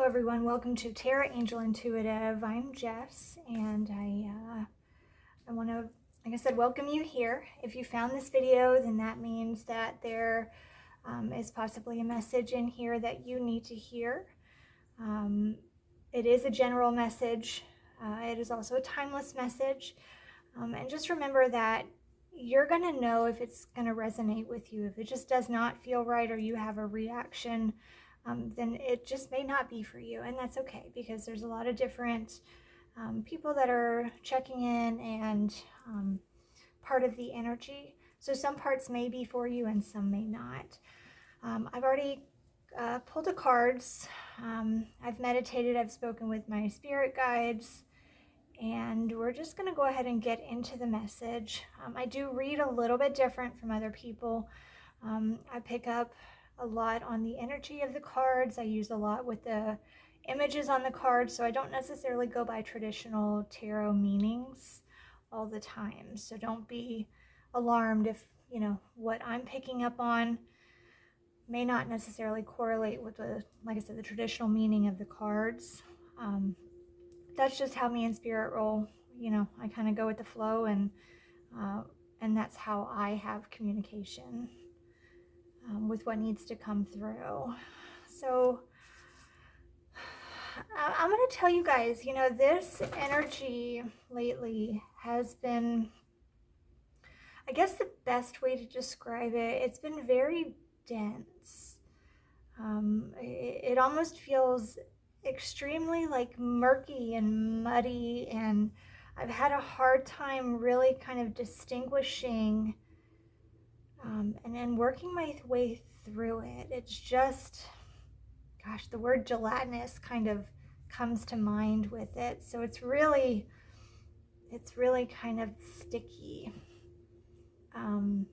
everyone, welcome to Tarot Angel Intuitive. I'm Jess, and I want to, like I said, welcome you here. If you found this video, then that means that there is possibly a message in here that you need to hear. It is a general message. It is also a timeless message. And just remember that you're going to know if it's going to resonate with you. If it just does not feel right or you have a reaction, then it just may not be for you. And that's okay, because there's a lot of different people that are checking in and part of the energy. So some parts may be for you and some may not. I've already pulled the cards. I've meditated. I've spoken with my spirit guides. And we're just going to go ahead and get into the message. I do read a little bit different from other people. I pick up a lot on the energy of the cards. I use a lot with the images on the cards, so I don't necessarily go by traditional tarot meanings all the time. So don't be alarmed if, you know, what I'm picking up on may not necessarily correlate with the, like I said, the traditional meaning of the cards. That's just how me and spirit roll. You know, I kind of go with the flow, and that's how I have communication with what needs to come through. So I'm going to tell you guys, you know, this energy lately has been, I guess the best way to describe it, it's been very dense. It almost feels extremely like murky and muddy, and I've had a hard time really kind of distinguishing and then working my way through it. It's just, gosh, the word gelatinous kind of comes to mind with it. So it's really kind of sticky. And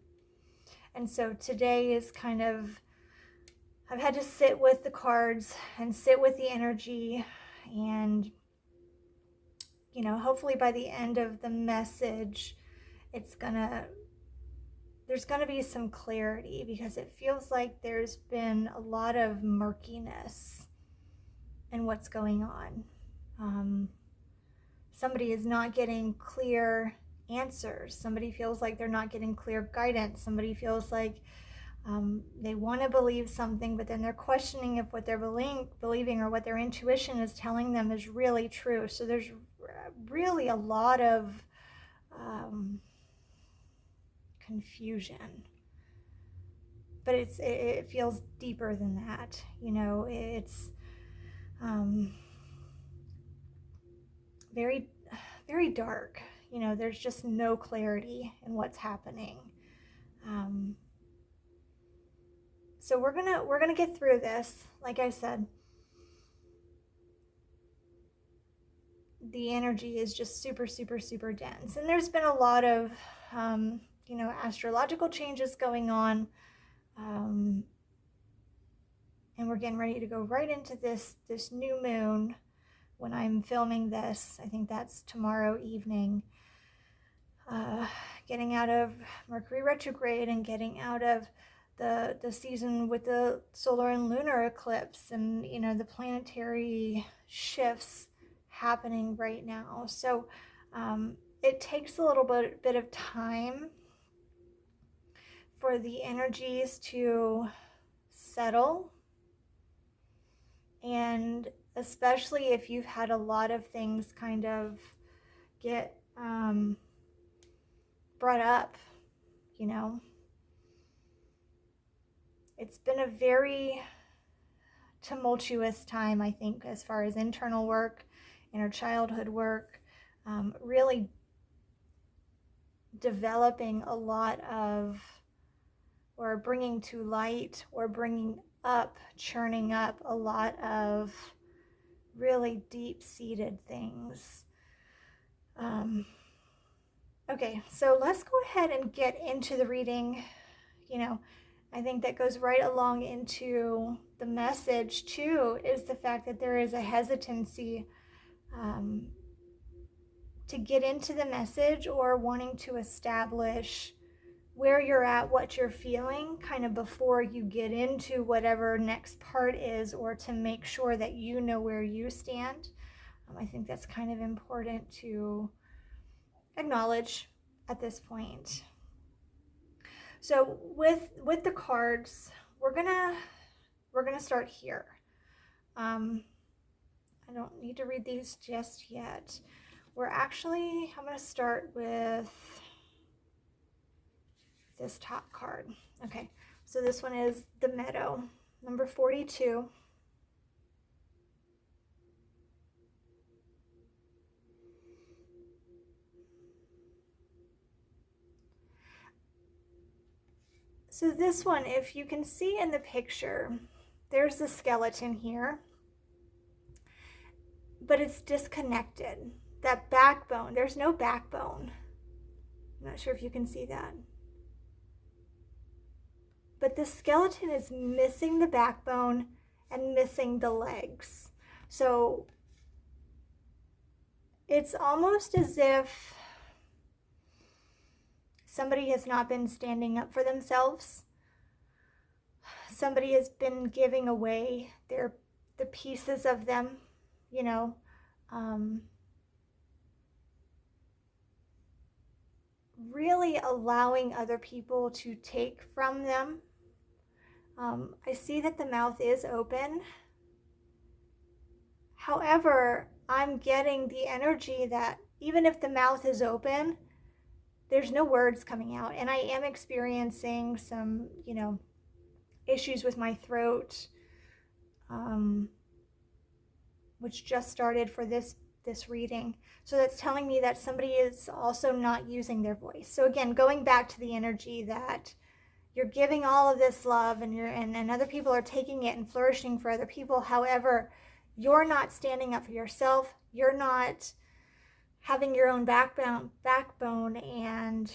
so today is kind of, I've had to sit with the cards and sit with the energy, and, you know, hopefully by the end of the message, there's gonna be some clarity, because it feels like there's been a lot of murkiness in what's going on. Somebody is not getting clear answers. Somebody feels like they're not getting clear guidance. Somebody feels like they want to believe something, but then they're questioning if what they're believing or what their intuition is telling them is really true. So there's really a lot of confusion, but it feels deeper than that. You know, it's very, very dark. You know, there's just no clarity in what's happening. So we're gonna get through this. Like I said, the energy is just super, super, super dense, and there's been a lot of you know, astrological changes going on, and we're getting ready to go right into this new moon. When I'm filming this, I think that's tomorrow evening. Getting out of Mercury retrograde and getting out of the season with the solar and lunar eclipse, and, you know, the planetary shifts happening right now. So it takes a little bit of time for the energies to settle, and especially if you've had a lot of things kind of get brought up, you know. It's been a very tumultuous time, I think, as far as internal work, inner childhood work, really developing a lot of, or bringing to light, or bringing up, churning up a lot of really deep-seated things. Okay, so let's go ahead and get into the reading. You know, I think that goes right along into the message too, is the fact that there is a hesitancy to get into the message, or wanting to establish where you're at, what you're feeling, kind of before you get into whatever next part is, or to make sure that you know where you stand. I think that's kind of important to acknowledge at this point. So with the cards, we're gonna start here. I don't need to read these just yet. I'm gonna start with this top card. Okay, so this one is the Meadow, number 42. So this one, if you can see in the picture, there's the skeleton here, but it's disconnected. That backbone, there's no backbone. I'm not sure if you can see that. But the skeleton is missing the backbone and missing the legs. So it's almost as if somebody has not been standing up for themselves. Somebody has been giving away the pieces of them, you know, really allowing other people to take from them. I see that the mouth is open. However, I'm getting the energy that even if the mouth is open, there's no words coming out. And I am experiencing some, issues with my throat, which just started for this reading. So that's telling me that somebody is also not using their voice. So again, going back to the energy that you're giving all of this love, and other people are taking it and flourishing for other people. However, you're not standing up for yourself. You're not having your own backbone and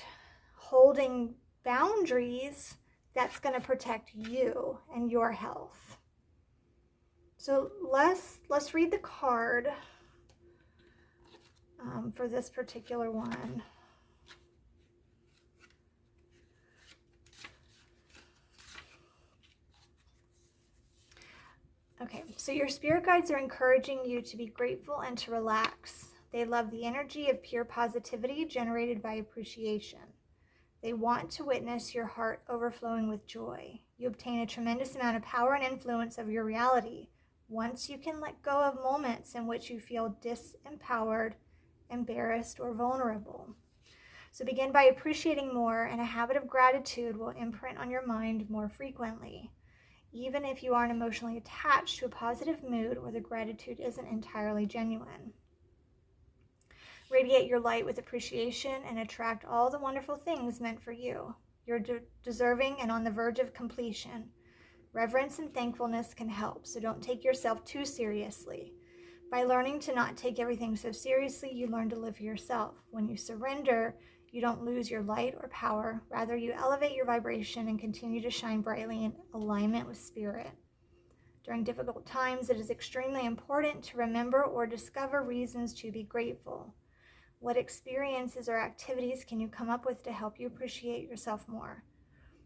holding boundaries that's going to protect you and your health. So let's read the card for this particular one. Okay, so your spirit guides are encouraging you to be grateful and to relax. They love the energy of pure positivity generated by appreciation. They want to witness your heart overflowing with joy. You obtain a tremendous amount of power and influence over your reality once you can let go of moments in which you feel disempowered, embarrassed, or vulnerable. So begin by appreciating more, and a habit of gratitude will imprint on your mind more frequently. Even if you aren't emotionally attached to a positive mood or the gratitude isn't entirely genuine. Radiate your light with appreciation and attract all the wonderful things meant for you. You're deserving and on the verge of completion. Reverence and thankfulness can help, so don't take yourself too seriously. By learning to not take everything so seriously, you learn to live for yourself. When you surrender, you don't lose your light or power. Rather, you elevate your vibration and continue to shine brightly in alignment with spirit. During difficult times, it is extremely important to remember or discover reasons to be grateful. What experiences or activities can you come up with to help you appreciate yourself more?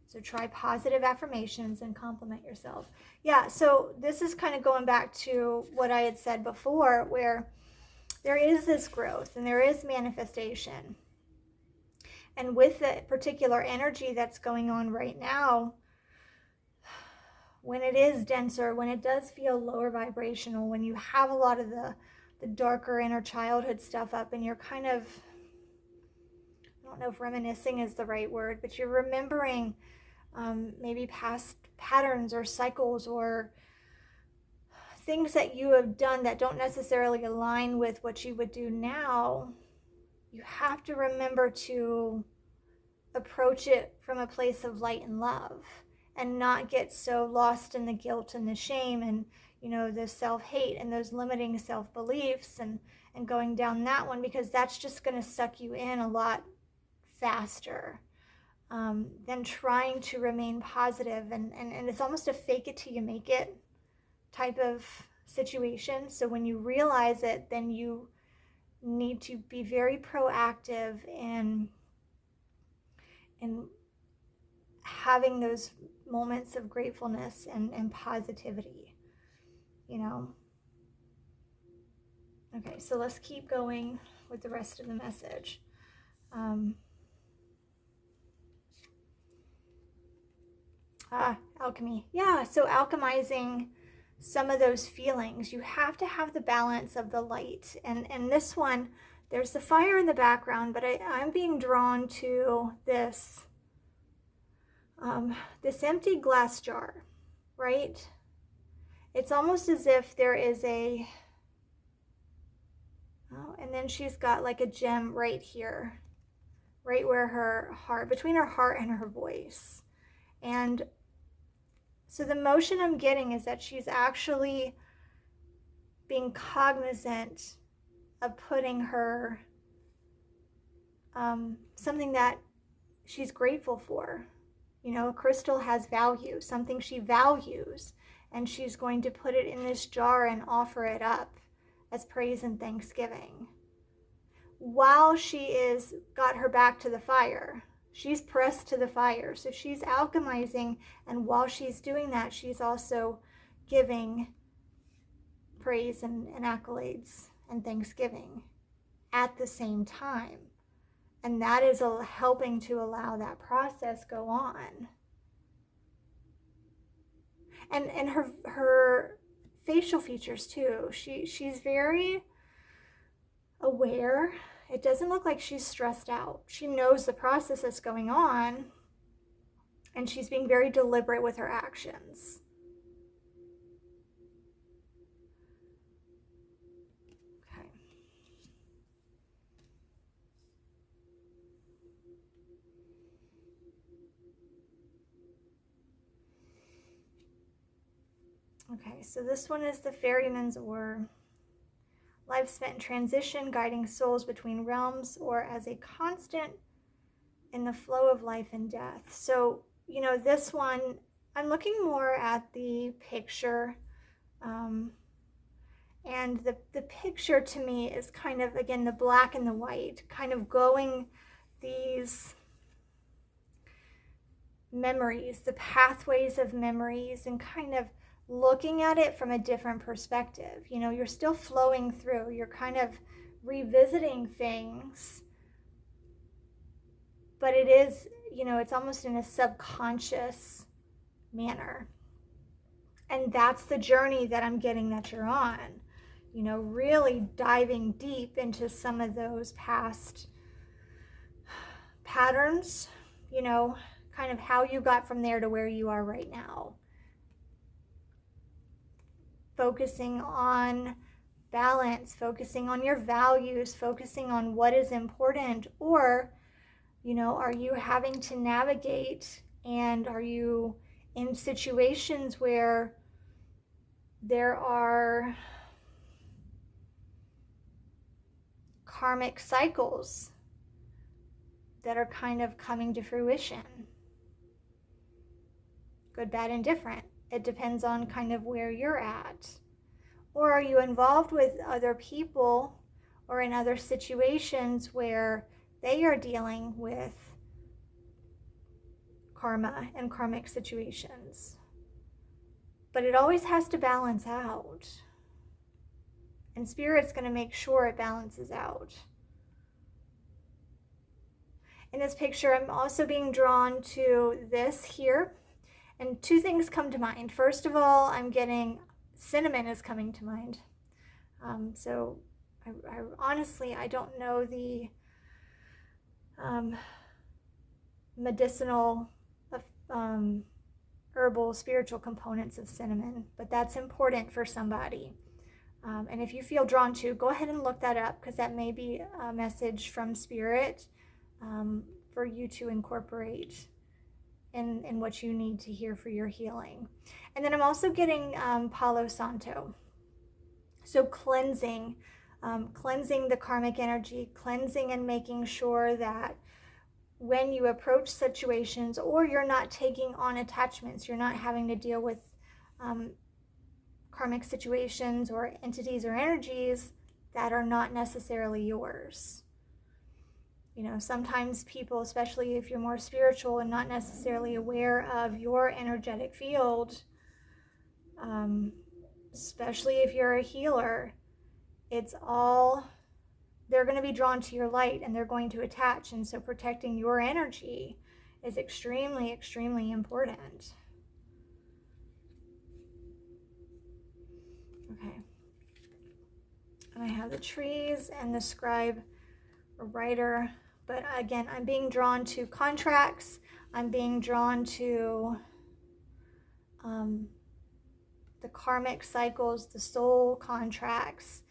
So try positive affirmations and compliment yourself. Yeah, so this is kind of going back to what I had said before, where there is this growth and there is manifestation. And with the particular energy that's going on right now, when it is denser, when it does feel lower vibrational, when you have a lot of the darker inner childhood stuff up and you're kind of, I don't know if reminiscing is the right word, but you're remembering maybe past patterns or cycles or things that you have done that don't necessarily align with what you would do now, you have to remember to approach it from a place of light and love and not get so lost in the guilt and the shame and the self-hate and those limiting self-beliefs and going down that one, because that's just going to suck you in a lot faster than trying to remain positive. And it's almost a fake it till you make it type of situation. So when you realize it, then you need to be very proactive in having those moments of gratefulness and positivity, you know. Okay, so let's keep going with the rest of the message. Alchemy. Yeah, so alchemizing some of those feelings. You have to have the balance of the light. And this one, there's the fire in the background, but I'm being drawn to this, this empty glass jar, right? It's almost as if there is a, oh, and then she's got like a gem right here, right where her heart, between her heart and her voice. And so the motion I'm getting is that she's actually being cognizant of putting her, something that she's grateful for. You know, a crystal has value, something she values, and she's going to put it in this jar and offer it up as praise and thanksgiving. While she is got her back to the fire, she's pressed to the fire. So she's alchemizing, and while she's doing that, she's also giving praise and accolades and thanksgiving at the same time. And that is helping to allow that process go on. And her facial features too. She's very aware. It doesn't look like she's stressed out. She knows the process that's going on, and she's being very deliberate with her actions. Okay. Okay, so this one is the ferryman's oar. Life spent in transition, guiding souls between realms, or as a constant in the flow of life and death. So, you know, this one, I'm looking more at the picture. And the picture to me is kind of, again, the black and the white, kind of going these memories, the pathways of memories, and kind of looking at it from a different perspective. You know, you're still flowing through, you're kind of revisiting things, but it is, you know, it's almost in a subconscious manner. And that's the journey that I'm getting that you're on. You know, really diving deep into some of those past patterns, you know, kind of how you got from there to where you are right now. Focusing on balance, focusing on your values, focusing on what is important, or, you know, are you having to navigate, and are you in situations where there are karmic cycles that are kind of coming to fruition? Good, bad, and different. It depends on kind of where you're at. Or are you involved with other people or in other situations where they are dealing with karma and karmic situations? But it always has to balance out. And Spirit's going to make sure it balances out. In this picture, I'm also being drawn to this here. And two things come to mind. First of all, I'm getting cinnamon is coming to mind. So I honestly, I don't know the medicinal, herbal, spiritual components of cinnamon, but that's important for somebody. And if you feel drawn to, go ahead and look that up, because that may be a message from Spirit for you to incorporate in what you need to hear for your healing. And then I'm also getting Palo Santo. So cleansing the karmic energy, cleansing and making sure that when you approach situations, or you're not taking on attachments, you're not having to deal with karmic situations or entities or energies that are not necessarily yours. You know, sometimes people, especially if you're more spiritual and not necessarily aware of your energetic field, especially if you're a healer, they're going to be drawn to your light and they're going to attach. And so protecting your energy is extremely, extremely important. Okay. And I have the trees and the scribe or writer. But again, I'm being drawn to contracts. I'm being drawn to the karmic cycles, the soul contracts,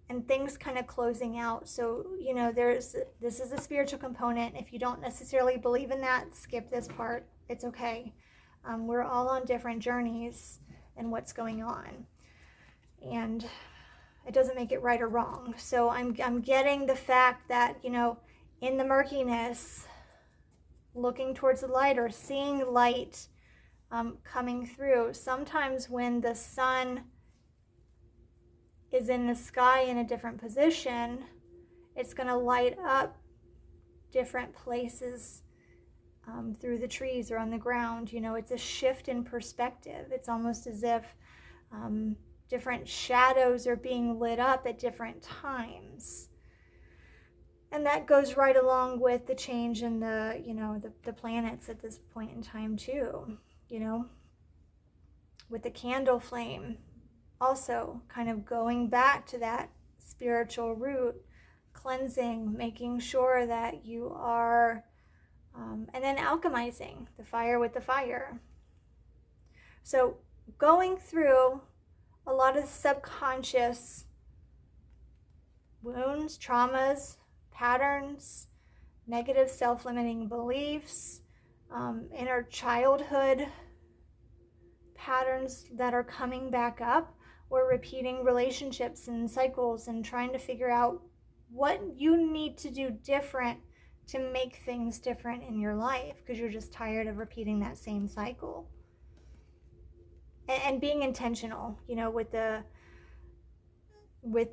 and things kind of closing out. So, you know, this is a spiritual component. If you don't necessarily believe in that, skip this part. It's okay. We're all on different journeys and what's going on. And it doesn't make it right or wrong. So I'm getting the fact that, you know, in the murkiness, looking towards the light or seeing light coming through. Sometimes when the sun is in the sky in a different position, it's going to light up different places through the trees or on the ground. You know, it's a shift in perspective. It's almost as if different shadows are being lit up at different times. And that goes right along with the change in the, you know, the planets at this point in time too, you know, with the candle flame, also kind of going back to that spiritual root, cleansing, making sure that you are, and then alchemizing the fire with the fire. So going through a lot of the subconscious wounds, traumas, patterns, negative self-limiting beliefs, inner childhood patterns that are coming back up, or repeating relationships and cycles, and trying to figure out what you need to do different to make things different in your life, because you're just tired of repeating that same cycle. And being intentional, you know, with the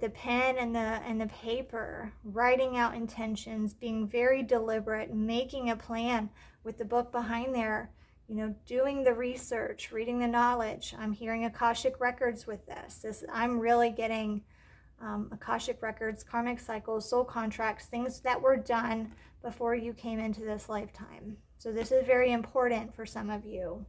pen and the paper, writing out intentions, being very deliberate, making a plan with the book behind there, you know, doing the research, reading the knowledge. I'm hearing Akashic records with this. I'm really getting Akashic records, karmic cycles, soul contracts, things that were done before you came into this lifetime. So this is very important for some of you,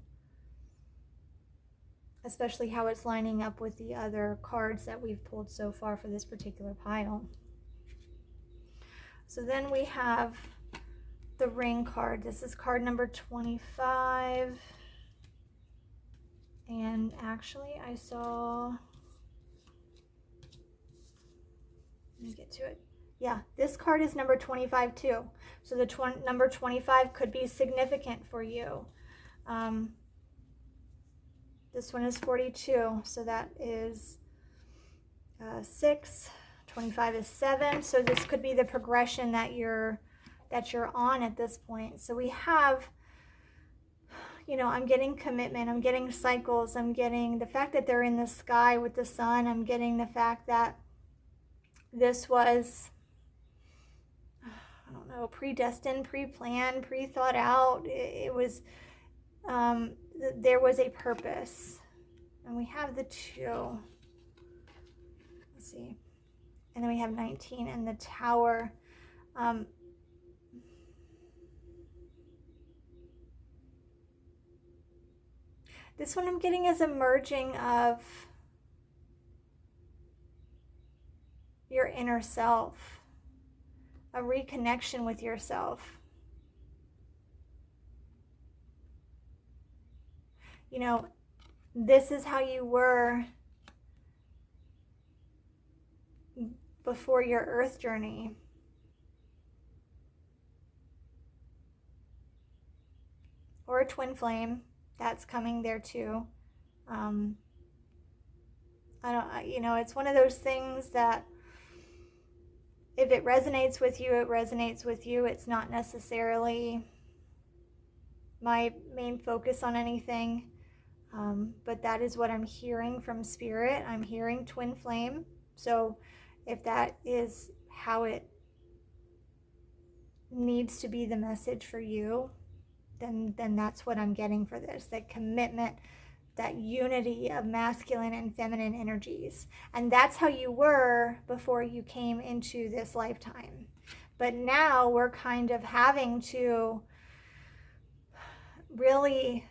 especially how it's lining up with the other cards that we've pulled so far for this particular pile. So then we have the ring card. This is card number 25. And actually I saw, let me get to it. Yeah, this card is number 25 too. So the number 25 could be significant for you. This one is 42, so that is 6. 25 is 7. So this could be the progression that you're on at this point. So we have, you know, I'm getting commitment, I'm getting cycles, I'm getting the fact that they're in the sky with the sun, I'm getting the fact that this was, I don't know, predestined, pre-planned, pre-thought out. It was, there was a purpose. And we have the 2. Let's see. And then we have 19 and the Tower. This one I'm getting as a merging of your inner self, a reconnection with yourself. You know, this is how you were before your earth journey. Or a twin flame, that's coming there too. You know, it's one of those things that if it resonates with you, it resonates with you. It's not necessarily my main focus on anything. But that is what I'm hearing from Spirit. I'm hearing twin flame. So if that is how it needs to be the message for you, then that's what I'm getting for this. That commitment, that unity of masculine and feminine energies. And that's how you were before you came into this lifetime. But now we're kind of having to really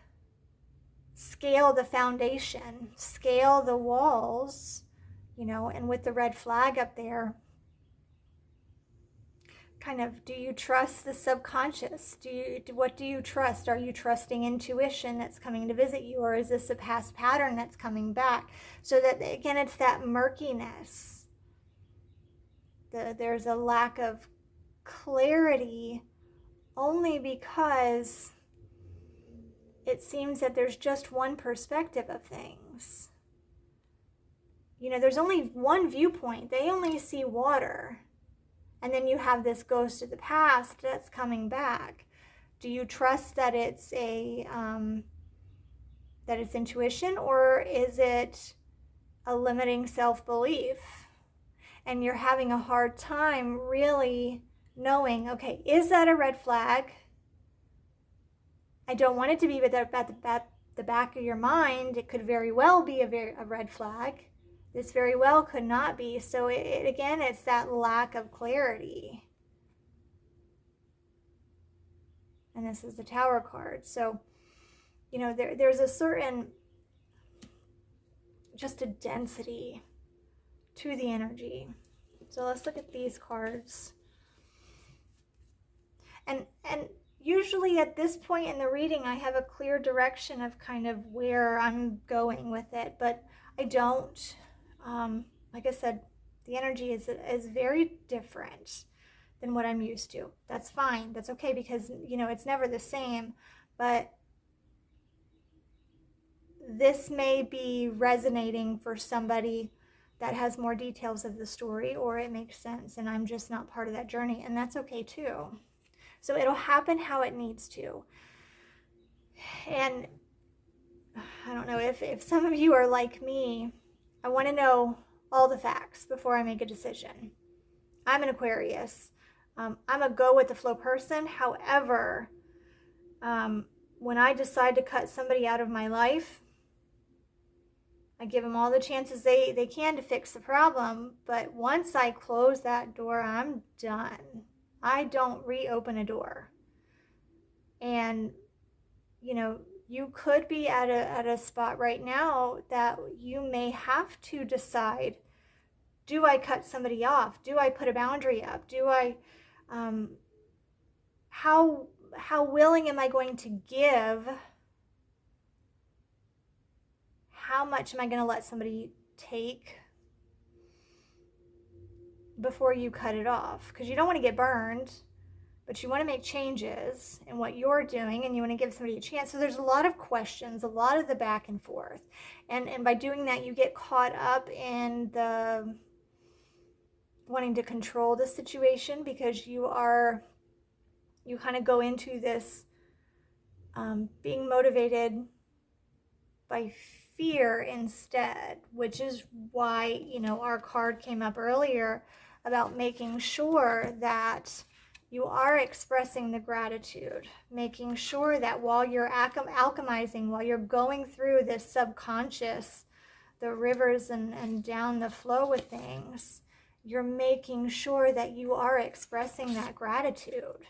scale the foundation, scale the walls, you know, and with the red flag up there, kind of, do you trust the subconscious? What do you trust? Are you trusting intuition that's coming to visit you, or is this a past pattern that's coming back? So that, again, it's that murkiness. There's a lack of clarity only because it seems that there's just one perspective of things. You know, there's only one viewpoint. They only see water. And then you have this ghost of the past that's coming back. Do you trust that it's that it's intuition, or is it a limiting self-belief? And you're having a hard time really knowing, okay, is that a red flag? I don't want it to be, but at the back of your mind, it could very well be a red flag. This very well could not be. So again, it's that lack of clarity. And this is the Tower card. So, you know, there's a certain, just a density to the energy. So let's look at these cards. And usually at this point in the reading, I have a clear direction of kind of where I'm going with it, but I don't. Like I said, the energy is very different than what I'm used to. That's fine. That's okay, because, you know, it's never the same. But this may be resonating for somebody that has more details of the story, or it makes sense and I'm just not part of that journey, and that's okay too. So it'll happen how it needs to. And I don't know, if some of you are like me, I want to know all the facts before I make a decision. I'm an Aquarius. I'm a go with the flow person. However, when I decide to cut somebody out of my life, I give them all the chances they can to fix the problem. But once I close that door, I'm done. I don't reopen a door. And, you know, you could be at a spot right now that you may have to decide, do I cut somebody off? Do I put a boundary up? Do I, how willing am I going to give? How much am I going to let somebody take before you cut it off? Because you don't want to get burned, but you want to make changes in what you're doing, and you want to give somebody a chance. So there's a lot of questions, a lot of the back and forth. And by doing that, you get caught up in the wanting to control the situation, because you kind of go into this being motivated by fear instead, which is why, you know, our card came up earlier about making sure that you are expressing the gratitude, making sure that while you're alchemizing, while you're going through this subconscious, the rivers and down the flow with things, you're making sure that you are expressing that gratitude.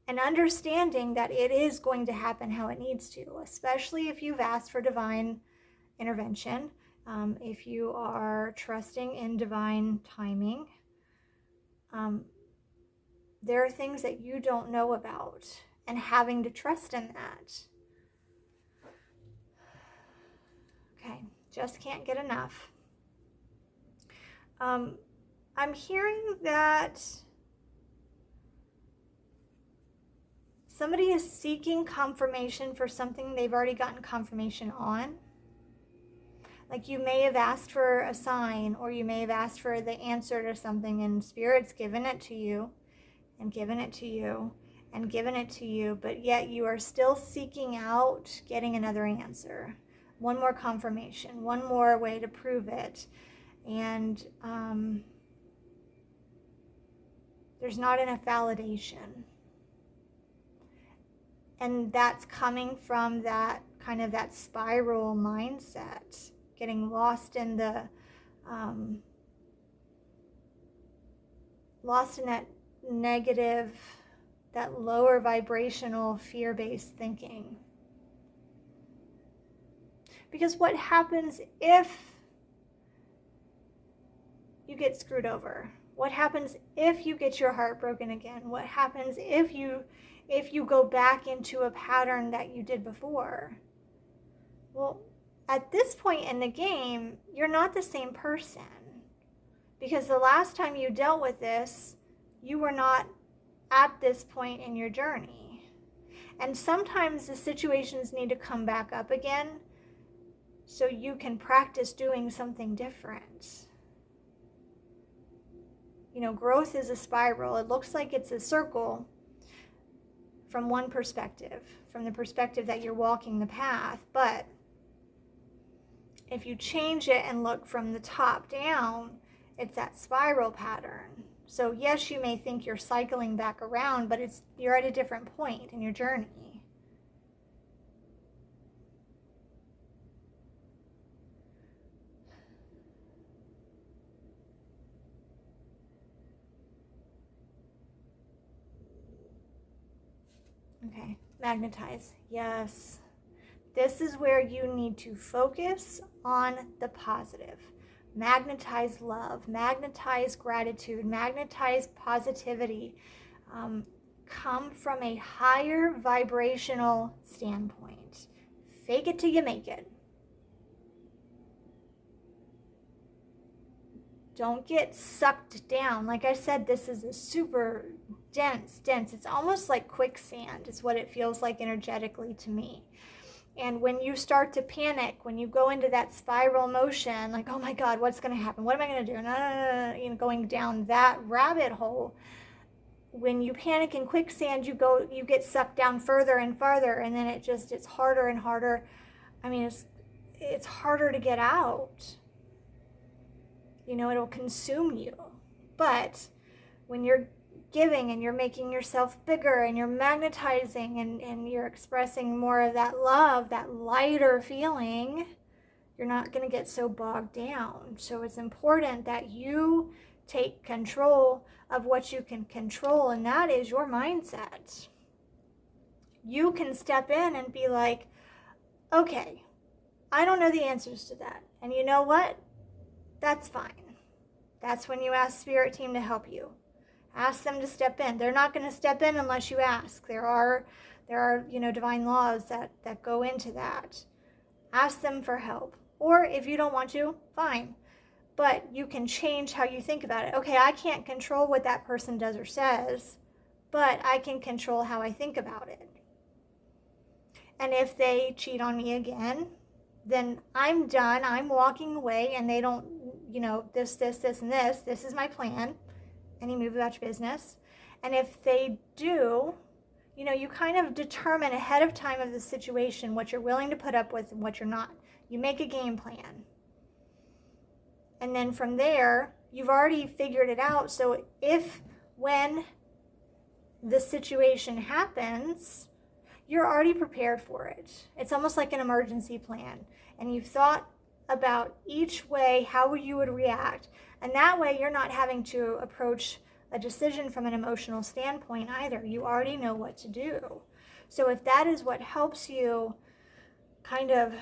And understanding that it is going to happen how it needs to, especially if you've asked for divine intervention, if you are trusting in divine timing. There are things that you don't know about, and having to trust in that. Okay, just can't get enough. I'm hearing that somebody is seeking confirmation for something they've already gotten confirmation on. Like, you may have asked for a sign, or you may have asked for the answer to something, and Spirit's given it to you, and given it to you, and given it to you, but yet you are still seeking out getting another answer. One more confirmation, one more way to prove it. And There's not enough validation. And that's coming from that kind of that spiral mindset, getting lost in the, lost in that negative, that lower vibrational fear-based thinking. Because what happens if you get screwed over? What happens if you get your heart broken again? What happens if you go back into a pattern that you did before? Well, at this point in the game, you're not the same person. Because the last time you dealt with this, you were not at this point in your journey. And sometimes the situations need to come back up again so you can practice doing something different. You know, growth is a spiral. It looks like it's a circle from one perspective, from the perspective that you're walking the path. But if you change it and look from the top down, it's that spiral pattern. So yes, you may think you're cycling back around, but you're at a different point in your journey. Okay, magnetize. Yes. This is where you need to focus on the positive. Magnetize love, magnetize gratitude, magnetize positivity. Come from a higher vibrational standpoint. Fake it till you make it. Don't get sucked down. Like I said, this is a super dense. It's almost like quicksand is what it feels like energetically to me. And when you start to panic, when you go into that spiral motion, like, oh my God, what's going to happen? What am I going to do? No, you know, going down that rabbit hole. When you panic in quicksand, you get sucked down further and farther, and then it's harder and harder. I mean, it's harder to get out. You know, it'll consume you. But when you're giving and you're making yourself bigger and you're magnetizing and you're expressing more of that love, that lighter feeling, you're not going to get so bogged down. So it's important that you take control of what you can control, and that is your mindset. You can step in and be like, okay, I don't know the answers to that. And you know what? That's fine. That's when you ask Spirit Team to help you. Ask them to step in. They're not going to step in unless you ask. There are you know, divine laws that go into that. Ask them for help. Or if you don't want to, fine. But you can change how you think about it. Okay, I can't control what that person does or says, but I can control how I think about it. And if they cheat on me again, then I'm done. I'm walking away, and they don't, you know, this, and this. This is my plan. And you move about your business. And if they do, you know, you kind of determine ahead of time of the situation what you're willing to put up with and what you're not. You make a game plan. And then from there, you've already figured it out. So when the situation happens, you're already prepared for it. It's almost like an emergency plan. And you've thought about each way how you would react. And that way you're not having to approach a decision from an emotional standpoint either. You already know what to do. So if that is what helps you kind of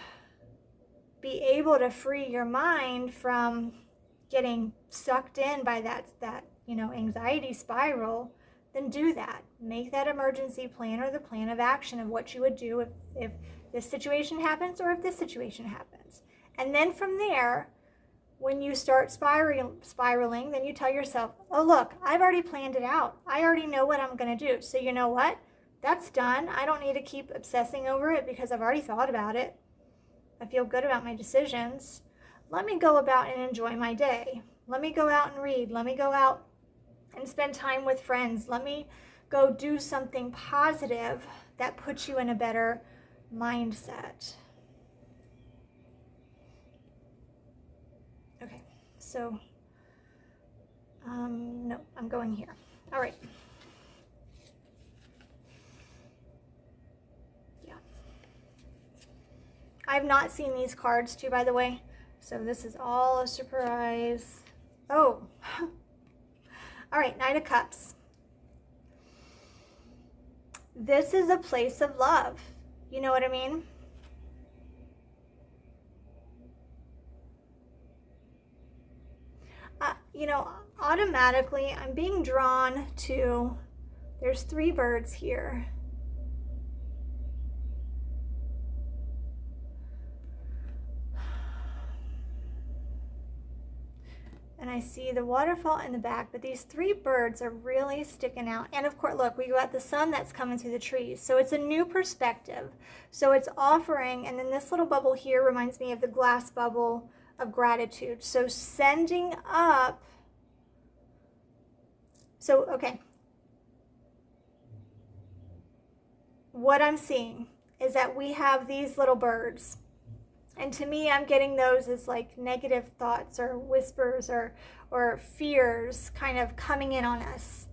be able to free your mind from getting sucked in by that you know, anxiety spiral, then do that. Make that emergency plan or the plan of action of what you would do if this situation happens or if this situation happens. And then from there, when you start spiraling, then you tell yourself, oh, look, I've already planned it out. I already know what I'm going to do. So you know what? That's done. I don't need to keep obsessing over it because I've already thought about it. I feel good about my decisions. Let me go about and enjoy my day. Let me go out and read. Let me go out and spend time with friends. Let me go do something positive that puts you in a better mindset. Okay, so, no, I'm going here. All right. Yeah. I've not seen these cards too, by the way. So this is all a surprise. Oh. All right, Knight of Cups. This is a place of love. You know what I mean? You know, automatically I'm being drawn to, there's 3 birds here. And I see the waterfall in the back, but these 3 birds are really sticking out. And of course, look, we got the sun that's coming through the trees. So it's a new perspective. So it's offering, and then this little bubble here reminds me of the glass bubble of gratitude. So sending up. So, okay. What I'm seeing is that we have these little birds. And to me, I'm getting those as like negative thoughts or whispers or fears kind of coming in on us.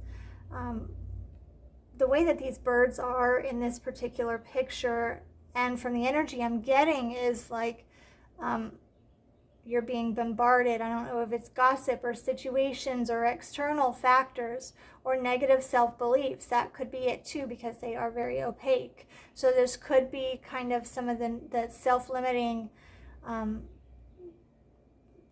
The way that these birds are in this particular picture and from the energy I'm getting is like you're being bombarded. I don't know if it's gossip or situations or external factors or negative self-beliefs. That could be it too, because they are very opaque. So this could be kind of some of the self-limiting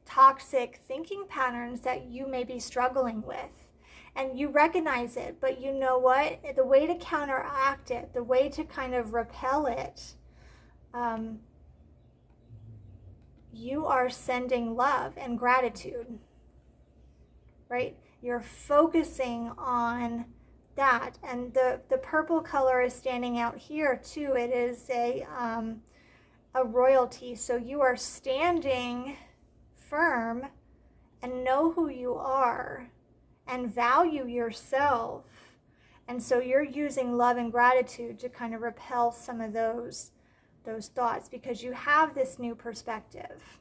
toxic thinking patterns that you may be struggling with. And you recognize it, but you know what? The way to counteract it, the way to kind of repel it, you are sending love and gratitude, right? You're focusing on that. And the purple color is standing out here too. It is a royalty. So you are standing firm and know who you are and value yourself. And so you're using love and gratitude to kind of repel some of those thoughts, because you have this new perspective.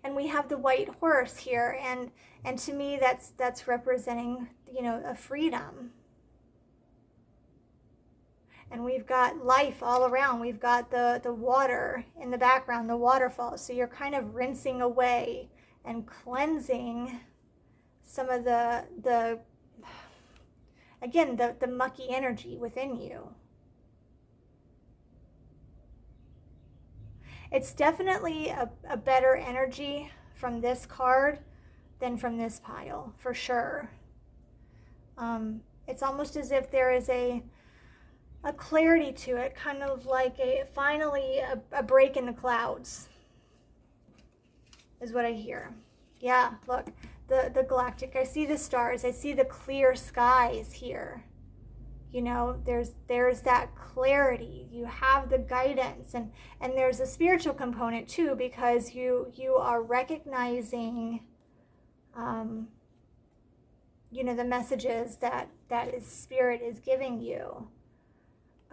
And we have the white horse here, and to me that's representing, you know, a freedom. And we've got life all around. We've got the water in the background, the waterfall. So you're kind of rinsing away and cleansing some of the mucky energy within you. It's definitely a better energy from this card than from this pile, for sure. It's almost as if there is a clarity to it, kind of like finally a break in the clouds, is what I hear. Yeah, look, the galactic, I see the stars, I see the clear skies here. You know, there's that clarity. You have the guidance, and there's a spiritual component too, because you are recognizing, you know, the messages that is Spirit is giving you.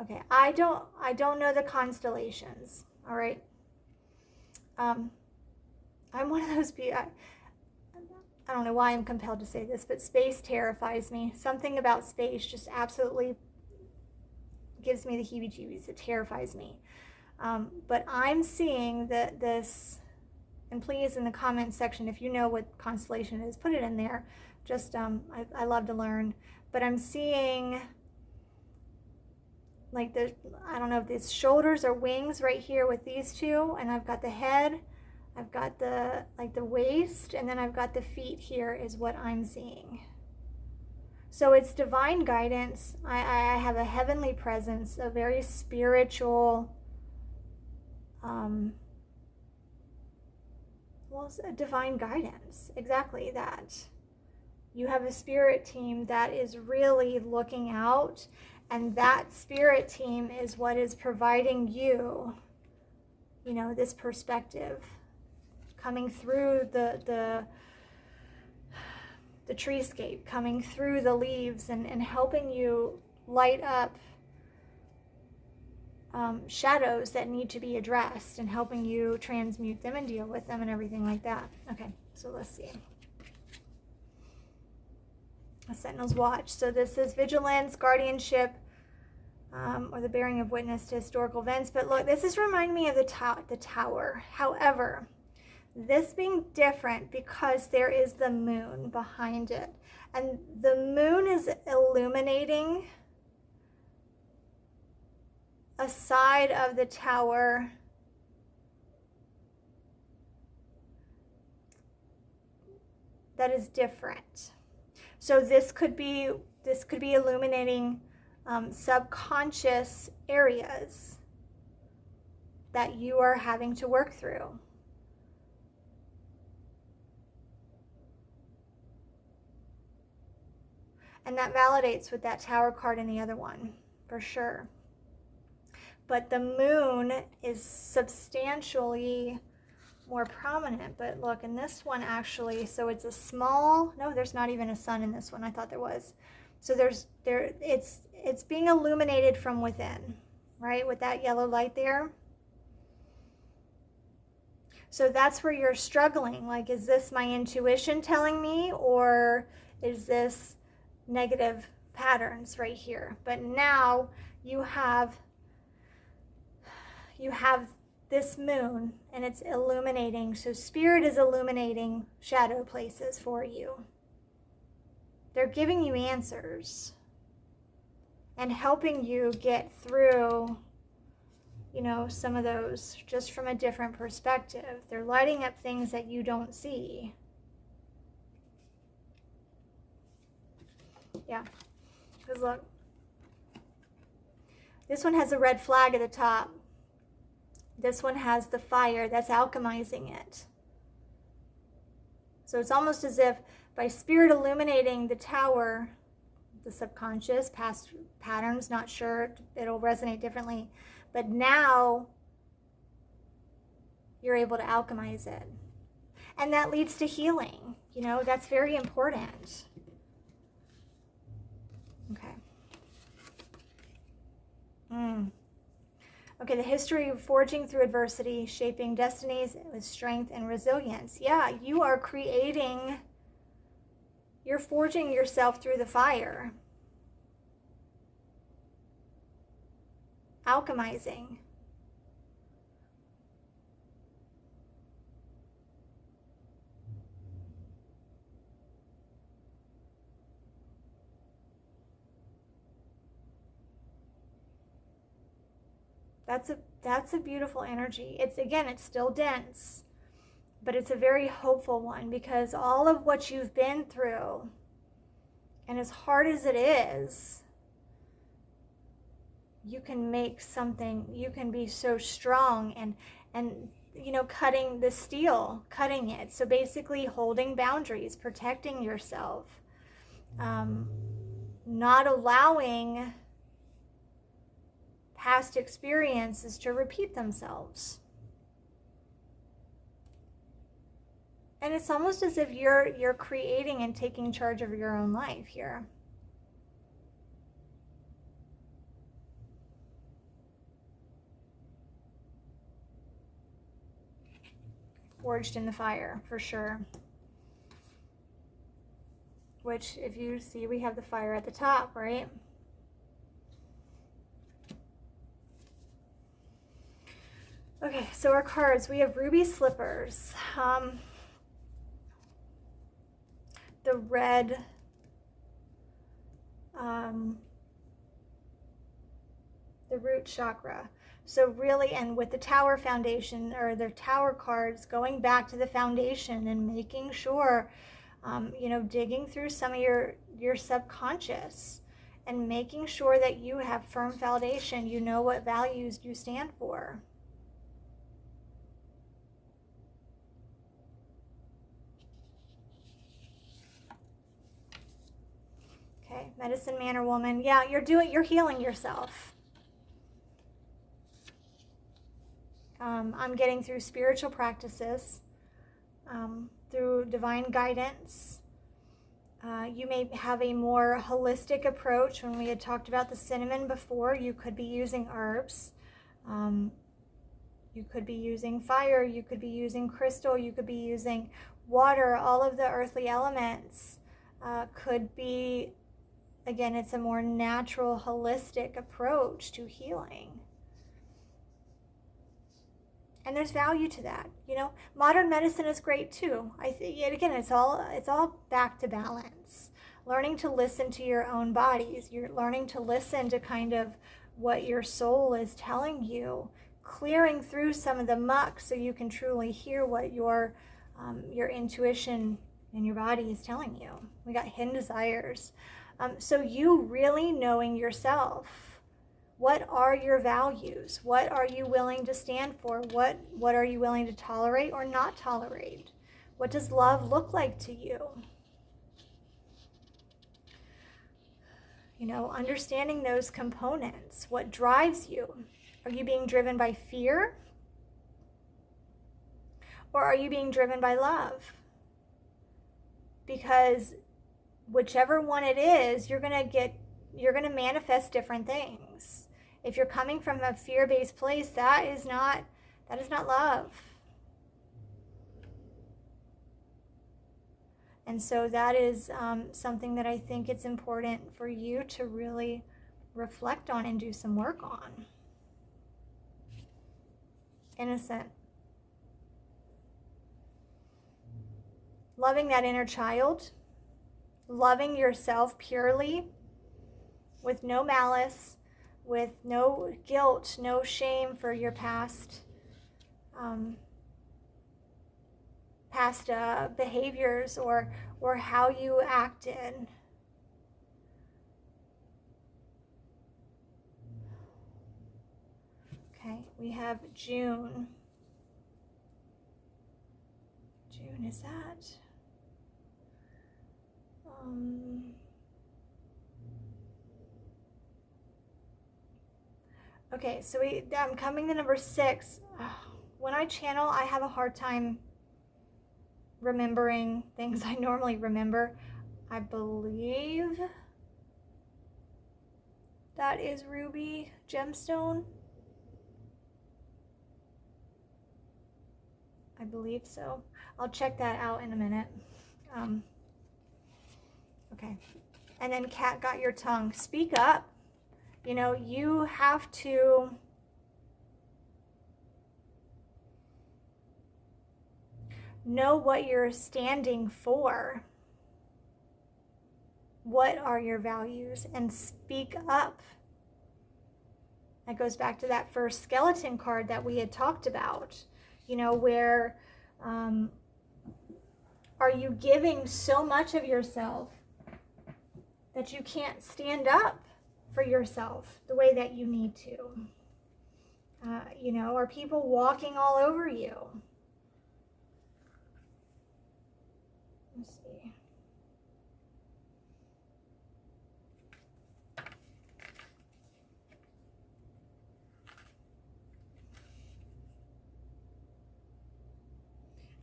Okay, I don't know the constellations. All right, I'm one of those people. I don't know why I'm compelled to say this, but space terrifies me. Something about space just absolutely gives me the heebie-jeebies. It terrifies me. But I'm seeing that this, and please in the comments section, if you know what constellation it is, put it in there. Just, I love to learn. But I'm seeing like I don't know if it's shoulders or wings right here with these two, and I've got the head. I've got the waist, and then I've got the feet here is what I'm seeing. So it's divine guidance. I have a heavenly presence, a very spiritual, well, it's a divine guidance, exactly that. You have a spirit team that is really looking out, and that spirit team is what is providing you, you know, this perspective. Coming through the treescape, coming through the leaves, and helping you light up shadows that need to be addressed, and helping you transmute them and deal with them and everything like that. Okay, so let's see. A sentinel's watch. So this is vigilance, guardianship, or the bearing of witness to historical events. But look, this is reminding me of the tower. However, this being different because there is the moon behind it. And the moon is illuminating a side of the tower that is different. So this could be illuminating subconscious areas that you are having to work through. And that validates with that tower card in the other one, for sure. But the moon is substantially more prominent. But look, in this one actually, so it's a small, no, there's not even a sun in this one. I thought there was. So it's being illuminated from within, right? With that yellow light there. So that's where you're struggling. Like, is this my intuition telling me, or is this negative patterns right here? But now you have this moon and it's illuminating. So spirit is illuminating shadow places for you. They're giving you answers and helping you get through, you know, some of those just from a different perspective. They're lighting up things that you don't see. Yeah, because look, this one has a red flag at the top. This one has the fire that's alchemizing it. So it's almost as if by spirit illuminating the tower, the subconscious, past patterns, not sure, it'll resonate differently, but now you're able to alchemize it. And that leads to healing. You know, that's very important. Okay. Okay, the history of forging through adversity, shaping destinies with strength and resilience. Yeah, you are creating, you're forging yourself through the fire. Alchemizing. That's a beautiful energy. It's still dense, but it's a very hopeful one, because all of what you've been through, and as hard as it is, you can make something, you can be so strong and you know, cutting the steel, cutting it. So basically holding boundaries, protecting yourself, not allowing past experiences to repeat themselves. And it's almost as if you're creating and taking charge of your own life here. Forged in the fire, for sure. Which, if you see, we have the fire at the top, right? Okay, so our cards, we have ruby slippers, the red, the root chakra. So really, and with the tower foundation, or the tower cards, going back to the foundation and making sure, you know, digging through some of your subconscious and making sure that you have firm foundation, you know what values you stand for. Okay, medicine man or woman. Yeah, you're healing yourself. I'm getting through spiritual practices, through divine guidance. You may have a more holistic approach. When we had talked about the cinnamon before, you could be using herbs. You could be using fire. You could be using crystal. You could be using water, all of the earthly elements. could be, again, it's a more natural, holistic approach to healing. And there's value to that. You know, modern medicine is great too. I think, again, it's all back to balance. Learning to listen to your own bodies. You're learning to listen to kind of what your soul is telling you, clearing through some of the muck so you can truly hear what your intuition and your body is telling you. We got hidden desires. So you really knowing yourself. What are your values? What are you willing to stand for? What are you willing to tolerate or not tolerate? What does love look like to you? You know, understanding those components. What drives you? Are you being driven by fear? Or are you being driven by love? Because whichever one it is, you're going to manifest different things. If you're coming from a fear-based place, that is not love. And so that is something that I think it's important for you to really reflect on and do some work on. Innocent. Loving that inner child. Loving yourself purely, with no malice, with no guilt, no shame for your past behaviors or how you acted. Okay, we have June. June, is that? Okay, so I'm coming to number 6. When I channel, I have a hard time remembering things I normally remember. I believe that is ruby gemstone. I believe so. I'll check that out in a minute. Okay. And then cat got your tongue. Speak up. You know, you have to know what you're standing for. What are your values? And speak up. That goes back to that first skeleton card that we had talked about. You know, where are you giving so much of yourself that you can't stand up for yourself the way that you need to? You know, are people walking all over you? Let's see.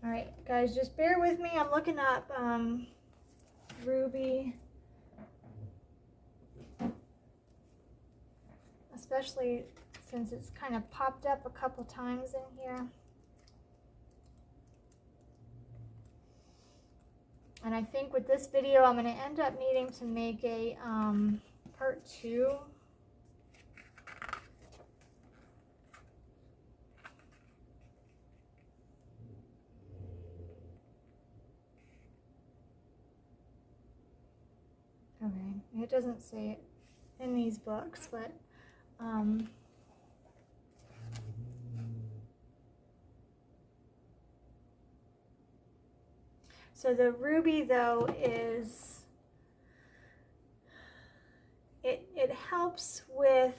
All right, guys, just bear with me. I'm looking up ruby, especially since it's kind of popped up a couple times in here. And I think with this video, I'm going to end up needing to make a part 2. Okay, it doesn't say it in these books, but so the ruby, though, is, it helps with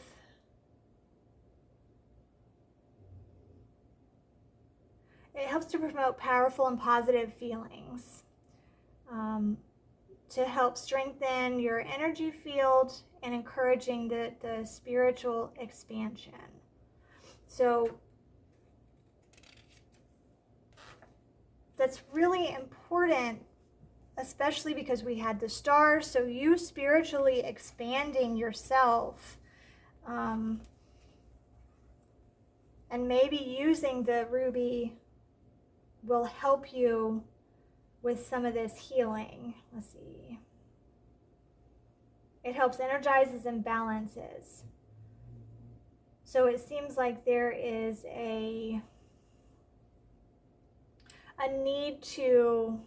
to promote powerful and positive feelings, to help strengthen your energy field and encouraging the spiritual expansion. So that's really important, especially because we had the stars. So you spiritually expanding yourself, and maybe using the ruby will help you with some of this healing. Let's see. It helps energizes and balances. So it seems like there is a need to,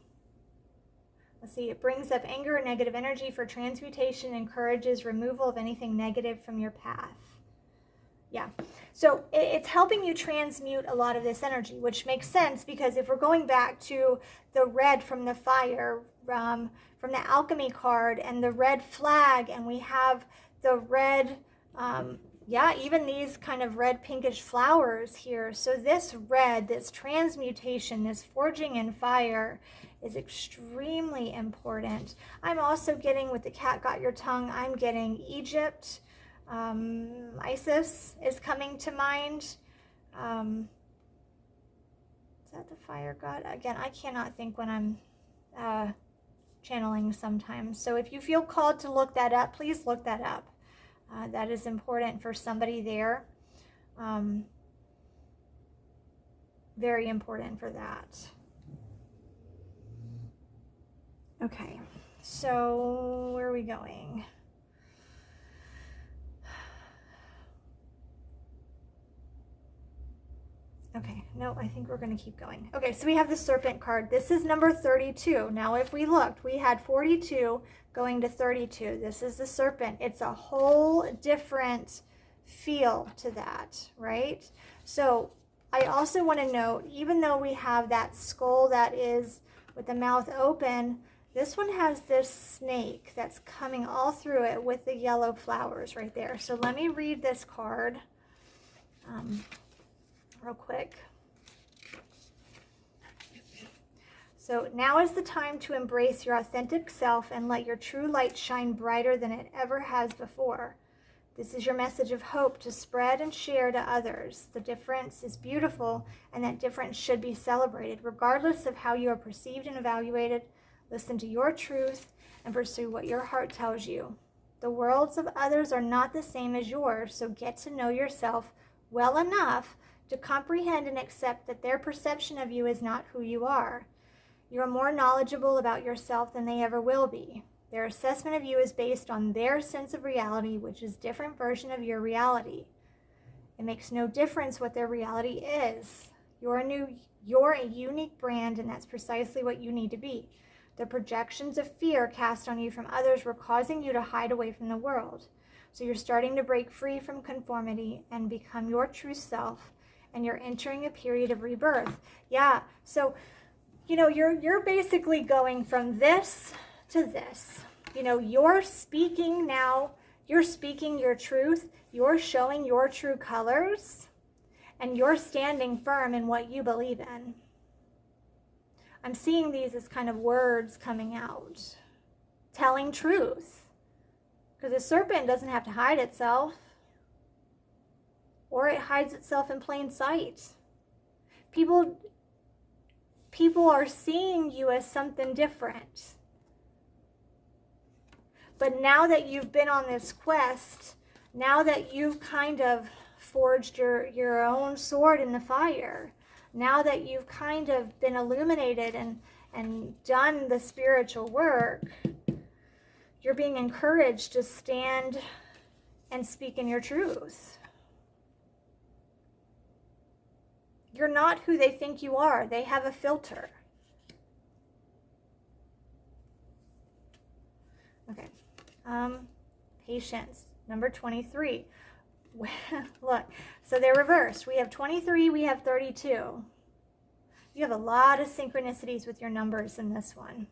let's see, it brings up anger and negative energy for transmutation, encourages removal of anything negative from your path. Yeah, so it's helping you transmute a lot of this energy, which makes sense because if we're going back to the red from the fire, from the alchemy card and the red flag, and we have the red, yeah, even these kind of red pinkish flowers here. So this red, this transmutation, this forging in fire is extremely important. I'm also getting, with the cat got your tongue, I'm getting Egypt. Isis is coming to mind. Is that the fire god? Again, I cannot think when I'm channeling sometimes. So if you feel called to look that up, please look that up. That is important for somebody there. Very important for that. Okay, so where are we going? Okay, no, I think we're going to keep going. Okay, so we have the serpent card. This is number 32. Now, if we looked, we had 42 going to 32. This is the serpent. It's a whole different feel to that, right? So I also want to note, even though we have that skull that is with the mouth open, this one has this snake that's coming all through it with the yellow flowers right there. So let me read this card. Real quick. So now is the time to embrace your authentic self and let your true light shine brighter than it ever has before. This is your message of hope to spread and share to others. The difference is beautiful, and that difference should be celebrated, regardless of how you are perceived and evaluated. Listen to your truth and pursue what your heart tells you. The worlds of others are not the same as yours, so get to know yourself well enough to comprehend and accept that their perception of you is not who you are. You are more knowledgeable about yourself than they ever will be. Their assessment of you is based on their sense of reality, which is a different version of your reality. It makes no difference what their reality is. You're a unique brand, and that's precisely what you need to be. The projections of fear cast on you from others were causing you to hide away from the world. So you're starting to break free from conformity and become your true self, and you're entering a period of rebirth. Yeah, so, you know, you're basically going from this to this. You know, you're speaking now, you're speaking your truth, you're showing your true colors, and you're standing firm in what you believe in. I'm seeing these as kind of words coming out, telling truth. Because a serpent doesn't have to hide itself, or it hides itself in plain sight. People are seeing you as something different. But now that you've been on this quest, now that you've kind of forged your own sword in the fire, now that you've kind of been illuminated and done the spiritual work, you're being encouraged to stand and speak in your truth. You're not who they think you are. They have a filter. Okay. Patience, number 23. Look, so they're reversed. We have 23, we have 32. You have a lot of synchronicities with your numbers in this one.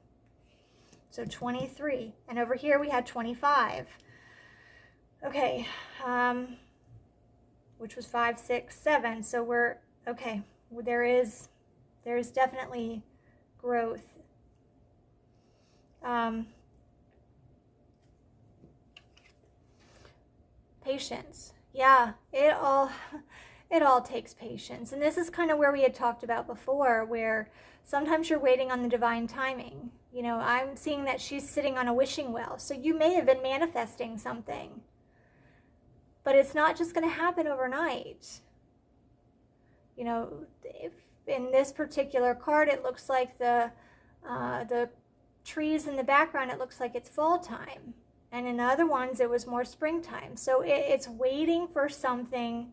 So 23. And over here we had 25. Okay. Which was 5, 6, 7. So we're, okay. There is definitely growth. Patience. Yeah, it all takes patience. And this is kind of where we had talked about before, where sometimes you're waiting on the divine timing. You know, I'm seeing that she's sitting on a wishing well. So you may have been manifesting something. But it's not just going to happen overnight. You know, if in this particular card, it looks like the trees in the background, it looks like it's fall time. And in the other ones, it was more springtime. So it's waiting for something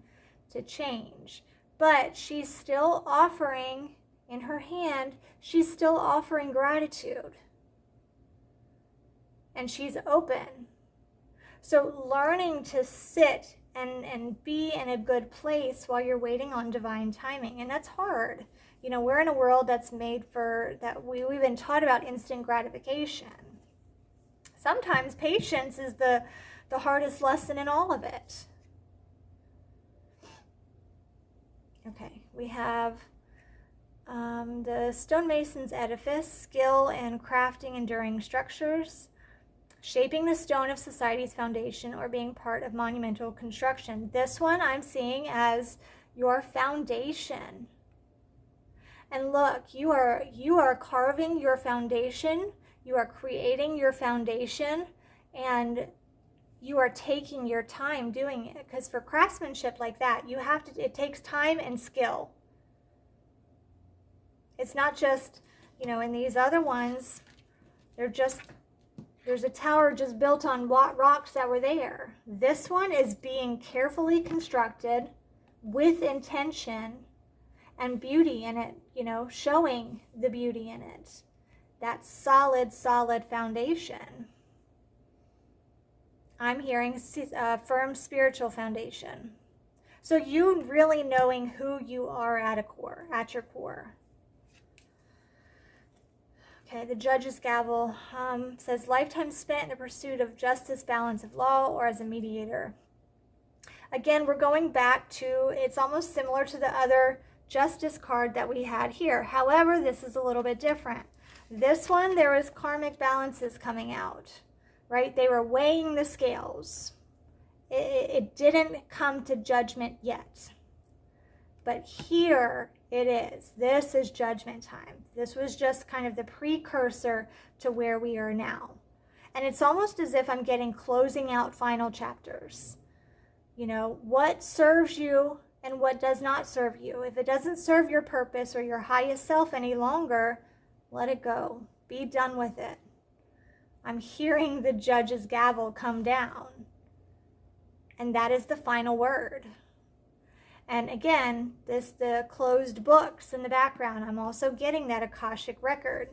to change. But she's still offering, in her hand, she's still offering gratitude. And she's open. So learning to sit and be in a good place while you're waiting on divine timing. And that's hard. You know, we're in a world that's made for, that we've been taught about instant gratification. Sometimes patience is the hardest lesson in all of it. Okay, we have the stonemason's edifice, skill in crafting enduring structures, shaping the stone of society's foundation, or being part of monumental construction. This one I'm seeing as your foundation. And look, you are carving your foundation, you are creating your foundation, and you are taking your time doing it. Because for craftsmanship like that, it takes time and skill. It's not just, you know, in these other ones, there's a tower just built on rocks that were there. This one is being carefully constructed with intention and beauty in it, you know, showing the beauty in it. That solid foundation. I'm hearing a firm spiritual foundation. So you really knowing who you are at your core. Okay, the judge's gavel says lifetime spent in the pursuit of justice, balance of law, or as a mediator. Again, we're going back to, it's almost similar to the other justice card that we had here. However, this is a little bit different. This one, there was karmic balances coming out, right? They were weighing the scales. It didn't come to judgment yet. But here it is. This is judgment time. This was just kind of the precursor to where we are now. And it's almost as if I'm getting closing out final chapters. You know, what serves you and what does not serve you. If it doesn't serve your purpose or your highest self any longer, let it go. Be done with it. I'm hearing the judge's gavel come down. And that is the final word. And again, the closed books in the background, I'm also getting that Akashic record.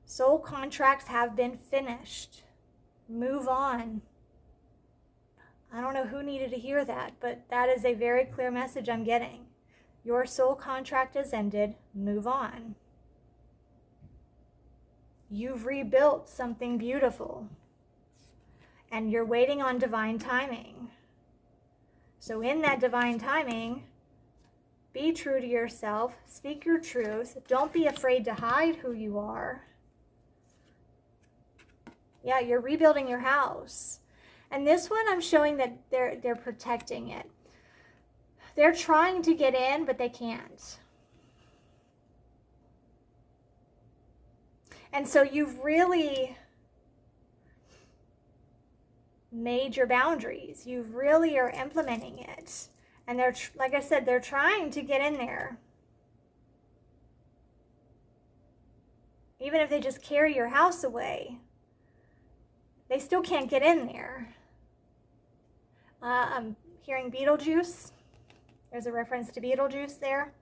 Soul contracts have been finished. Move on. I don't know who needed to hear that, but that is a very clear message I'm getting. Your soul contract has ended. Move on. You've rebuilt something beautiful. And you're waiting on divine timing. So in that divine timing, be true to yourself. Speak your truth. Don't be afraid to hide who you are. Yeah, you're rebuilding your house. And this one, I'm showing that they're protecting it. They're trying to get in, but they can't. And so you've really made your boundaries. You really are implementing it. And they're, like I said, they're trying to get in there. Even if they just carry your house away, they still can't get in there. I'm hearing Beetlejuice. There's a reference to Beetlejuice there.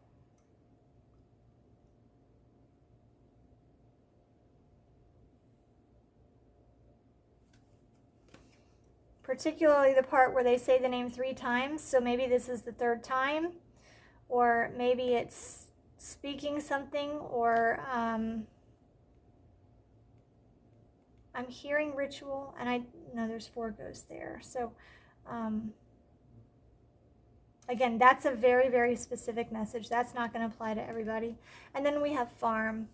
Particularly the part where they say the name 3 times. So maybe this is the 3rd time. Or maybe it's speaking something. Or I'm hearing ritual. And I know there's 4 ghosts there. So again, that's a very, very specific message. That's not going to apply to everybody. And then we have farm.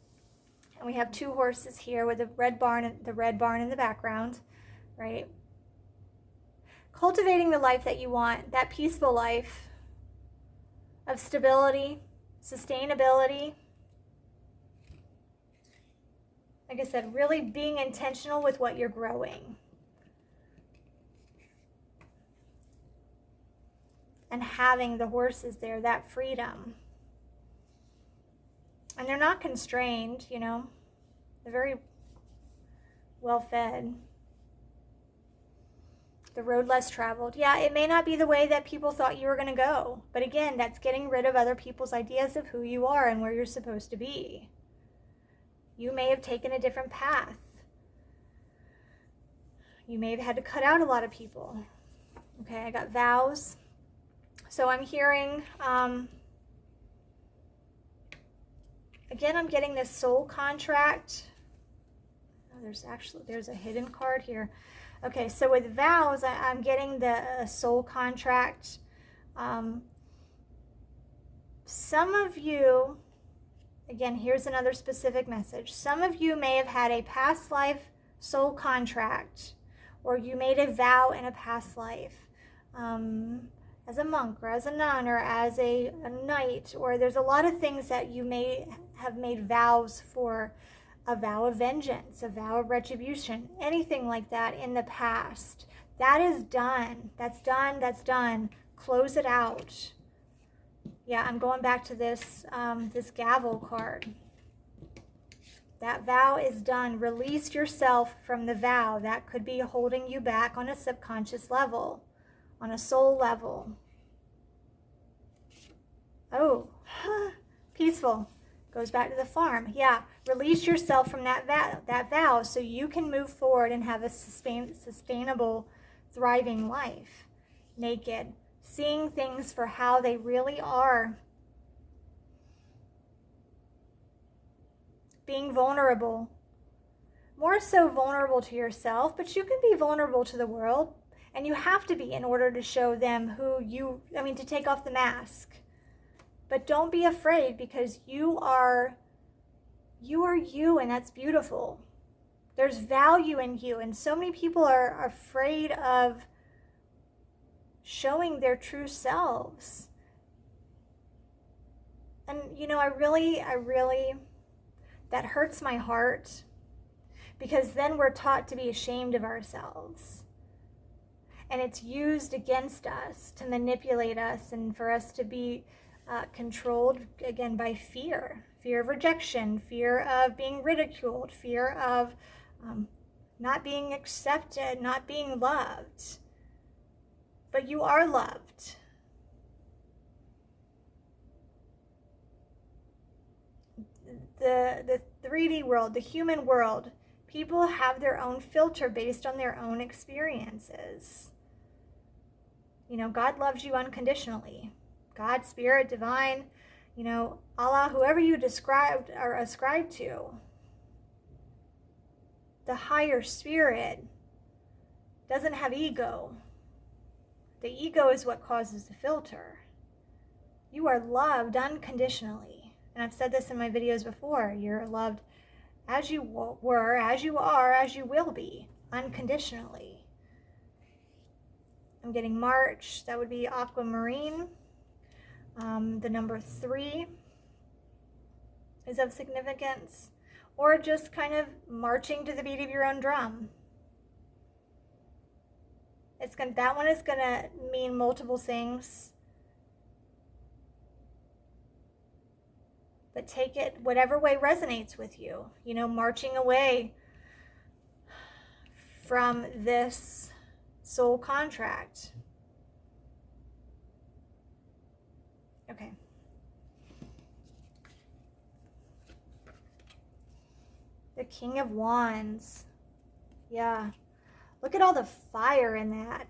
And we have 2 horses here with the red barn in the background. Right? Cultivating the life that you want, that peaceful life of stability, sustainability. Like I said, really being intentional with what you're growing. And having the horses there, that freedom. And they're not constrained, you know. They're very well fed. The road less traveled. Yeah, it may not be the way that people thought you were going to go. But again, that's getting rid of other people's ideas of who you are and where you're supposed to be. You may have taken a different path. You may have had to cut out a lot of people. Okay, I got vows. So I'm hearing, again, I'm getting this soul contract. Oh, there's a hidden card here. Okay, so with vows, I'm getting the soul contract. Some of you, again, here's another specific message. Some of you may have had a past life soul contract, or you made a vow in a past life as a monk or as a nun or as a knight, or there's a lot of things that you may have made vows for. A vow of vengeance, a vow of retribution, anything like that in the past. That is done. That's done. That's done. Close it out. Yeah, I'm going back to this, this gavel card. That vow is done. Release yourself from the vow. That could be holding you back on a subconscious level, on a soul level. Oh, peaceful. Goes back to the farm. Yeah, release yourself from that vow so you can move forward and have a sustainable, thriving life. Naked. Seeing things for how they really are. Being vulnerable. More so vulnerable to yourself, but you can be vulnerable to the world. And you have to be in order to show them to take off the mask. But don't be afraid, because you are you, and that's beautiful. There's value in you, and so many people are afraid of showing their true selves. And I really, that hurts my heart, because then we're taught to be ashamed of ourselves. And it's used against us to manipulate us and for us to be controlled, again, by fear of rejection, fear of being ridiculed, fear of not being accepted, not being loved. But you are loved. The 3D world, the human world, people have their own filter based on their own experiences. God loves you unconditionally. God, Spirit, Divine, Allah, whoever you described or ascribe to. The higher spirit doesn't have ego. The ego is what causes the filter. You are loved unconditionally. And I've said this in my videos before. You're loved as you were, as you are, as you will be, unconditionally. I'm getting March. That would be aquamarine. The number 3 is of significance, or just kind of marching to the beat of your own drum. That one is going to mean multiple things, but take it whatever way resonates with you. Marching away from this soul contract. Okay. The King of Wands. Yeah. Look at all the fire in that.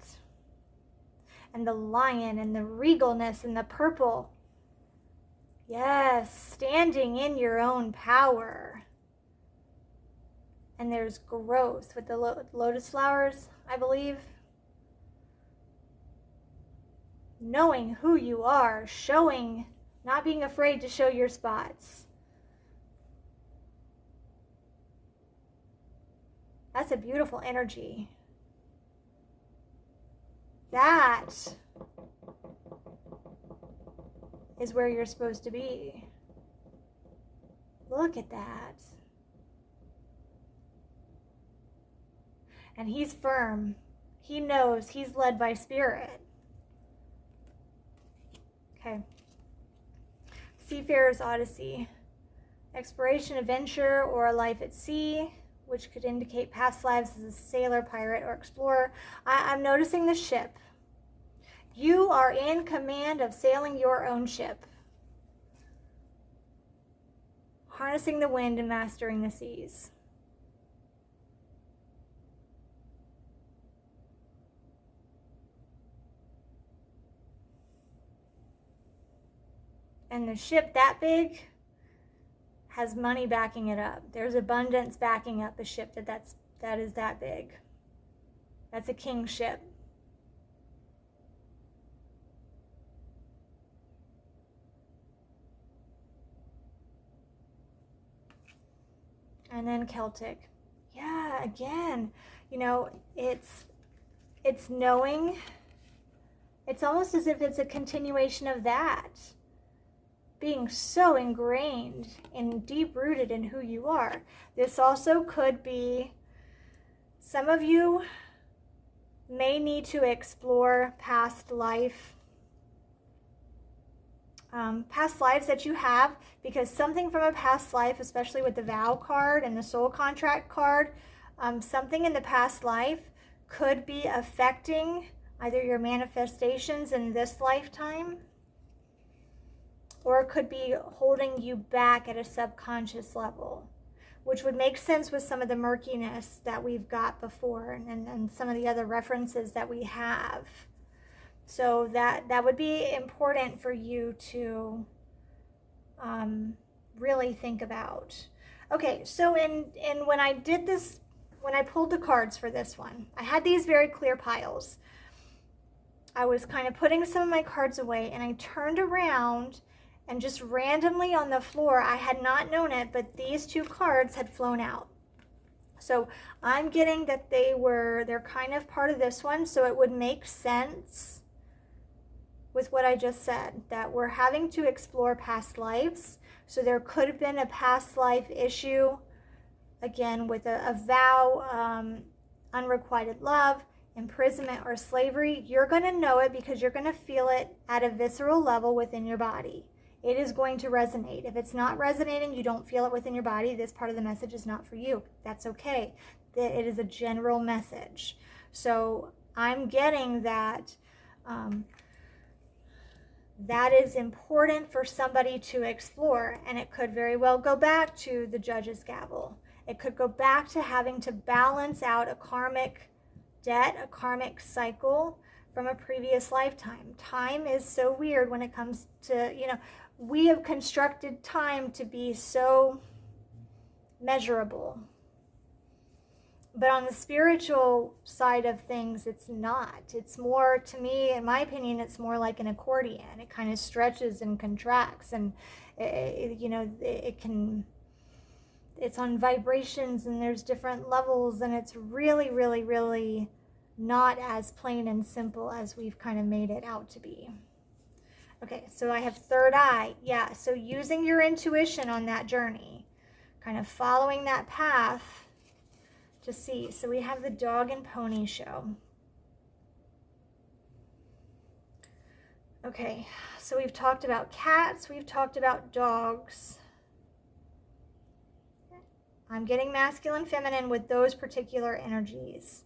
And the lion and the regalness and the purple. Yes, standing in your own power. And there's growth with the lotus flowers, I believe. Knowing who you are, showing, not being afraid to show your spots. That's a beautiful energy. That is where you're supposed to be. Look at that. And he's firm. He knows he's led by spirit. Okay. Seafarer's Odyssey. Exploration, adventure, or a life at sea. which could indicate past lives as a sailor, pirate, or explorer. I'm noticing the ship. You are in command of sailing your own ship, harnessing the wind and mastering the seas. And the ship that big has money backing it up. There's abundance backing up a ship that is that big. That's a king ship. And then Celtic. Yeah, again, you know, it's knowing. It's almost as if it's a continuation of that. Being so ingrained and deep-rooted in who you are. This also could be, some of you may need to explore past lives that you have, because something from a past life, especially with the vow card and the soul contract card, something in the past life could be affecting either your manifestations in this lifetime, or it could be holding you back at a subconscious level, which would make sense with some of the murkiness that we've got before and some of the other references that we have. So that would be important for you to really think about. Okay, so when I did this, when I pulled the cards for this one, I had these very clear piles. I was kind of putting some of my cards away, and I turned around, and just randomly on the floor, I had not known it, but these two cards had flown out. So I'm getting that they're kind of part of this one, so it would make sense with what I just said, that we're having to explore past lives. So there could have been a past life issue, again, with a vow, unrequited love, imprisonment, or slavery. You're going to know it because you're going to feel it at a visceral level within your body. It is going to resonate. If it's not resonating, you don't feel it within your body, this part of the message is not for you. That's okay. It is a general message. So I'm getting that that is important for somebody to explore, and it could very well go back to the judge's gavel. It could go back to having to balance out a karmic debt, a karmic cycle from a previous lifetime. Time is so weird when it comes to, we have constructed time to be so measurable. But on the spiritual side of things, it's not. It's more, to me, in my opinion, it's more like an accordion. It kind of stretches and contracts, and it's on vibrations, and there's different levels, and it's really, really, really not as plain and simple as we've kind of made it out to be. Okay, so I have third eye. Yeah, so using your intuition on that journey, kind of following that path to see. So we have the dog and pony show. Okay, so we've talked about cats, we've talked about dogs. I'm getting masculine, feminine with those particular energies.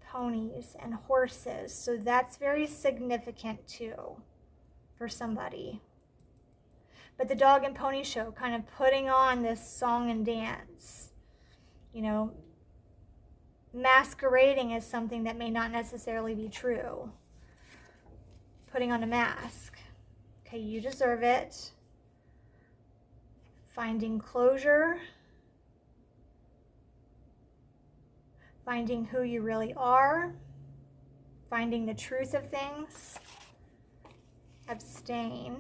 Ponies and horses. So that's very significant too for somebody. But the dog and pony show, kind of putting on this song and dance, masquerading as something that may not necessarily be true. Putting on a mask. Okay, you deserve it. Finding closure. Finding who you really are, finding the truth of things, abstain.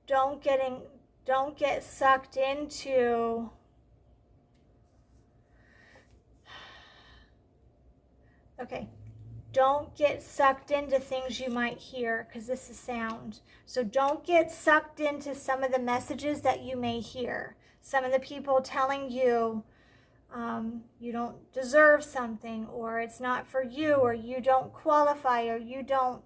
Don't get sucked into Don't get sucked into things you might hear, because this is sound. So don't get sucked into some of the messages that you may hear. Some of the people telling you, you don't deserve something, or it's not for you, or you don't qualify, or you don't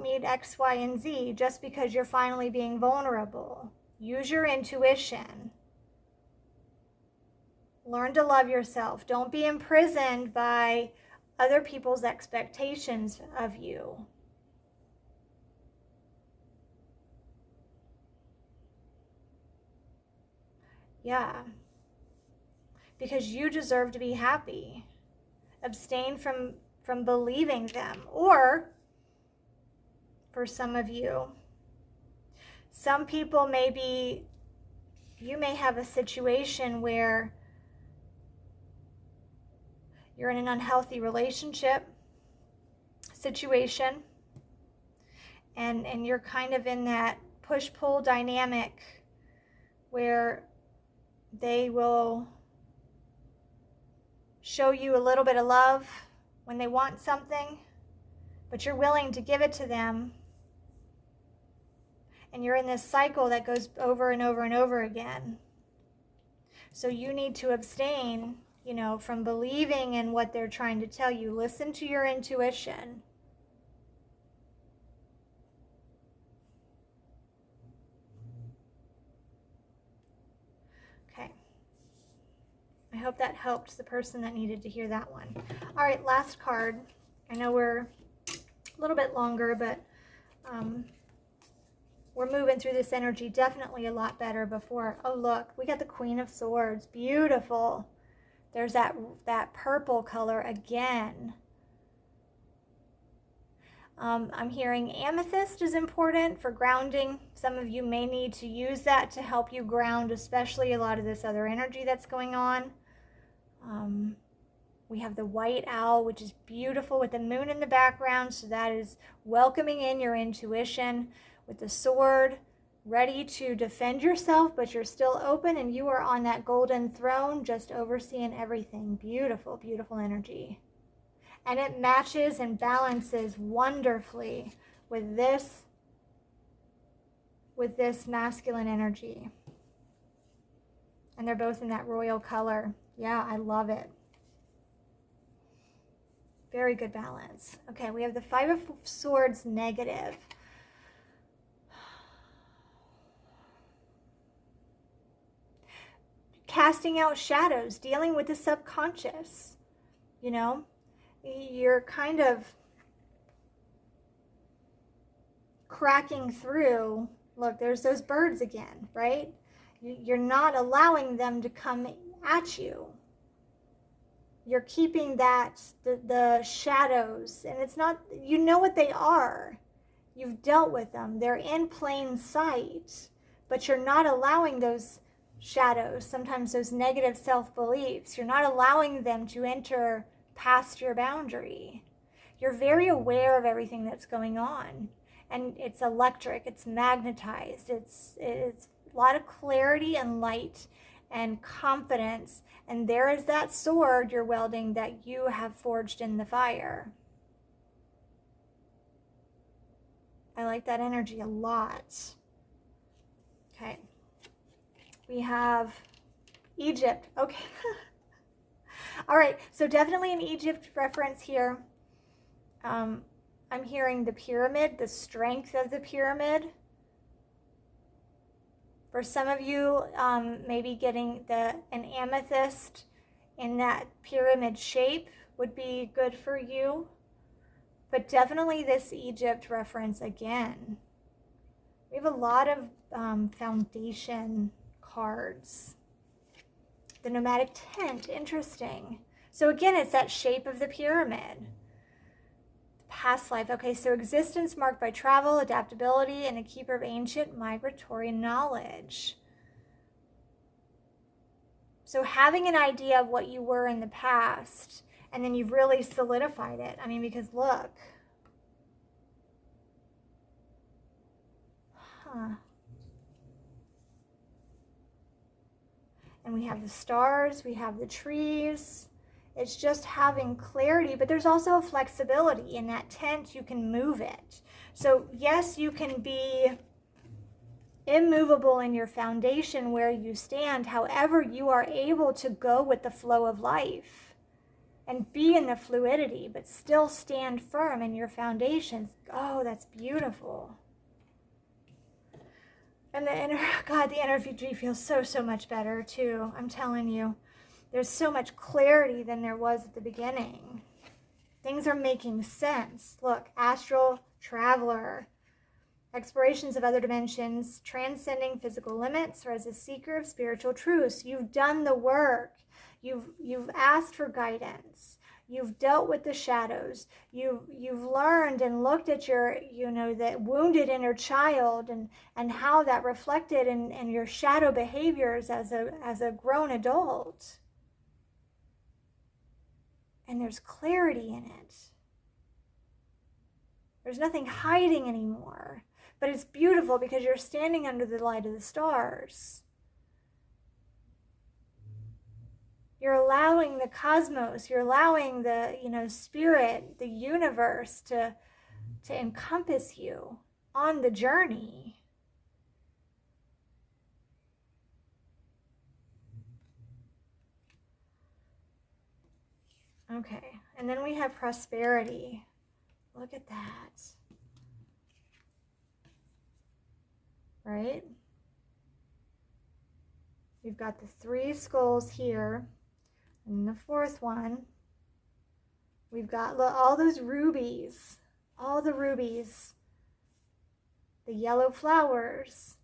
meet X, Y, and Z just because you're finally being vulnerable. Use your intuition. Learn to love yourself. Don't be imprisoned by other people's expectations of you. Yeah. Because you deserve to be happy. Abstain from believing them. Or, for some of you, some people you may have a situation where you're in an unhealthy relationship situation, and you're kind of in that push-pull dynamic where they will show you a little bit of love when they want something, but you're willing to give it to them, and you're in this cycle that goes over and over and over again. So you need to abstain, from believing in what they're trying to tell you. Listen to your intuition. Okay. I hope that helped the person that needed to hear that one. All right, last card. I know we're a little bit longer, but we're moving through this energy definitely a lot better before. Oh, look, we got the Queen of Swords. Beautiful. There's that purple color again. I'm hearing amethyst is important for grounding. Some of you may need to use that to help you ground, especially a lot of this other energy that's going on. We have the white owl, which is beautiful with the moon in the background. So that is welcoming in your intuition. With the sword, ready to defend yourself, but you're still open, and you are on that golden throne, just overseeing everything. Beautiful, beautiful energy. And it matches and balances wonderfully with this masculine energy. And they're both in that royal color. Yeah, I love it. Very good balance. Okay, we have the Five of Swords negative. Casting out shadows, dealing with the subconscious. You're kind of cracking through. Look, there's those birds again, right? You're not allowing them to come at you. You're keeping the shadows, and it's not, you know what they are. You've dealt with them. They're in plain sight, but you're not allowing those shadows, sometimes those negative self-beliefs, you're not allowing them to enter past your boundary. You're very aware of everything that's going on, and it's electric, it's magnetized, it's a lot of clarity and light and confidence, and there is that sword you're wielding that you have forged in the fire. I like that energy a lot. Okay. We have Egypt. Okay. All right. So definitely an Egypt reference here. I'm hearing the pyramid, the strength of the pyramid. For some of you, maybe getting an amethyst in that pyramid shape would be good for you. But definitely this Egypt reference again. We have a lot of foundation cards. The nomadic tent, interesting. So again, it's that shape of the pyramid. Past life. Okay, so existence marked by travel, adaptability, and a keeper of ancient migratory knowledge. So having an idea of what you were in the past, and then you've really solidified it. I mean, because look. And we have the stars, we have the trees. It's just having clarity, but there's also a flexibility. In that tent, you can move it. So yes, you can be immovable in your foundation where you stand. However, you are able to go with the flow of life and be in the fluidity, but still stand firm in your foundations. Oh, that's beautiful. And the energy feels so much better too. I'm telling you, there's so much clarity than there was at the beginning. Things are making sense. Look, astral traveler, explorations of other dimensions, transcending physical limits, or as a seeker of spiritual truths. You've done the work. You've asked for guidance. You've dealt with the shadows. You've learned and looked at your, that wounded inner child and how that reflected in your shadow behaviors as a grown adult. And there's clarity in it. There's nothing hiding anymore. But it's beautiful because you're standing under the light of the stars. You're allowing the cosmos, you're allowing the, spirit, the universe to encompass you on the journey. Okay, and then we have prosperity. Look at that. Right? We've got the 3 skulls here. And the 4th one, we've got all those rubies, all the rubies, the yellow flowers.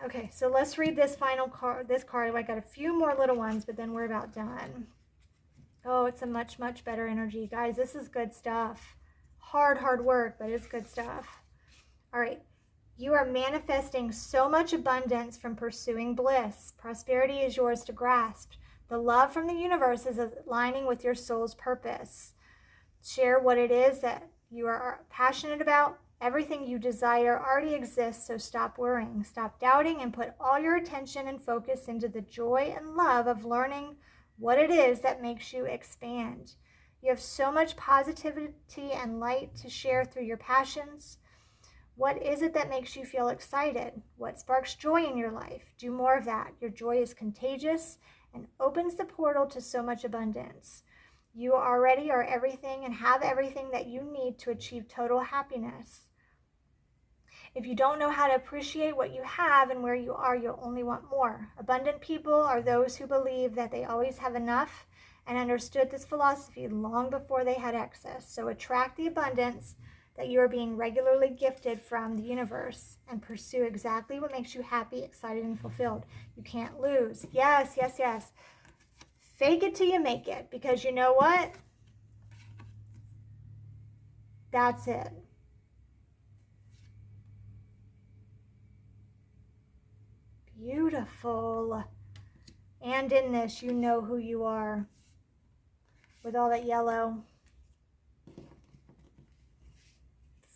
Okay, so let's read this final card. This card, I got a few more little ones, but then we're about done. Oh, it's a much better energy. Guys, this is good stuff. Hard work, but it's good stuff. All right. You are manifesting so much abundance from pursuing bliss. Prosperity is yours to grasp. The love from the universe is aligning with your soul's purpose. Share what it is that you are passionate about. Everything you desire already exists, so stop worrying. Stop doubting and put all your attention and focus into the joy and love of learning what it is that makes you expand. You have so much positivity and light to share through your passions. What is it that makes you feel excited? What sparks joy in your life? Do more of that. Your joy is contagious and opens the portal to so much abundance. You already are everything and have everything that you need to achieve total happiness. If you don't know how to appreciate what you have and where you are, you'll only want more. Abundant people are those who believe that they always have enough and understood this philosophy long before they had excess. So attract the abundance that you are being regularly gifted from the universe and pursue exactly what makes you happy, excited, and fulfilled. You can't lose. Yes. Fake it till you make it, because you know what? That's it. Beautiful. And in this, you know who you are with all that yellow.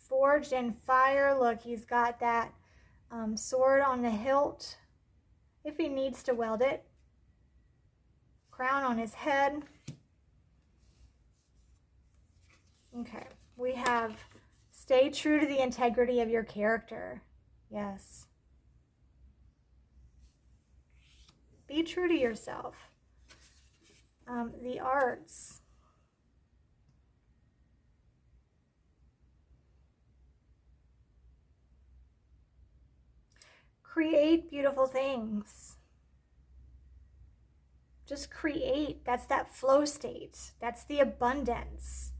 Forged in fire. Look, he's got that sword on the hilt if he needs to weld it. Crown on his head. Okay, we have stay true to the integrity of your character. Yes. Be true to yourself. The arts. Create beautiful things. Just create. That's that flow state. That's the abundance.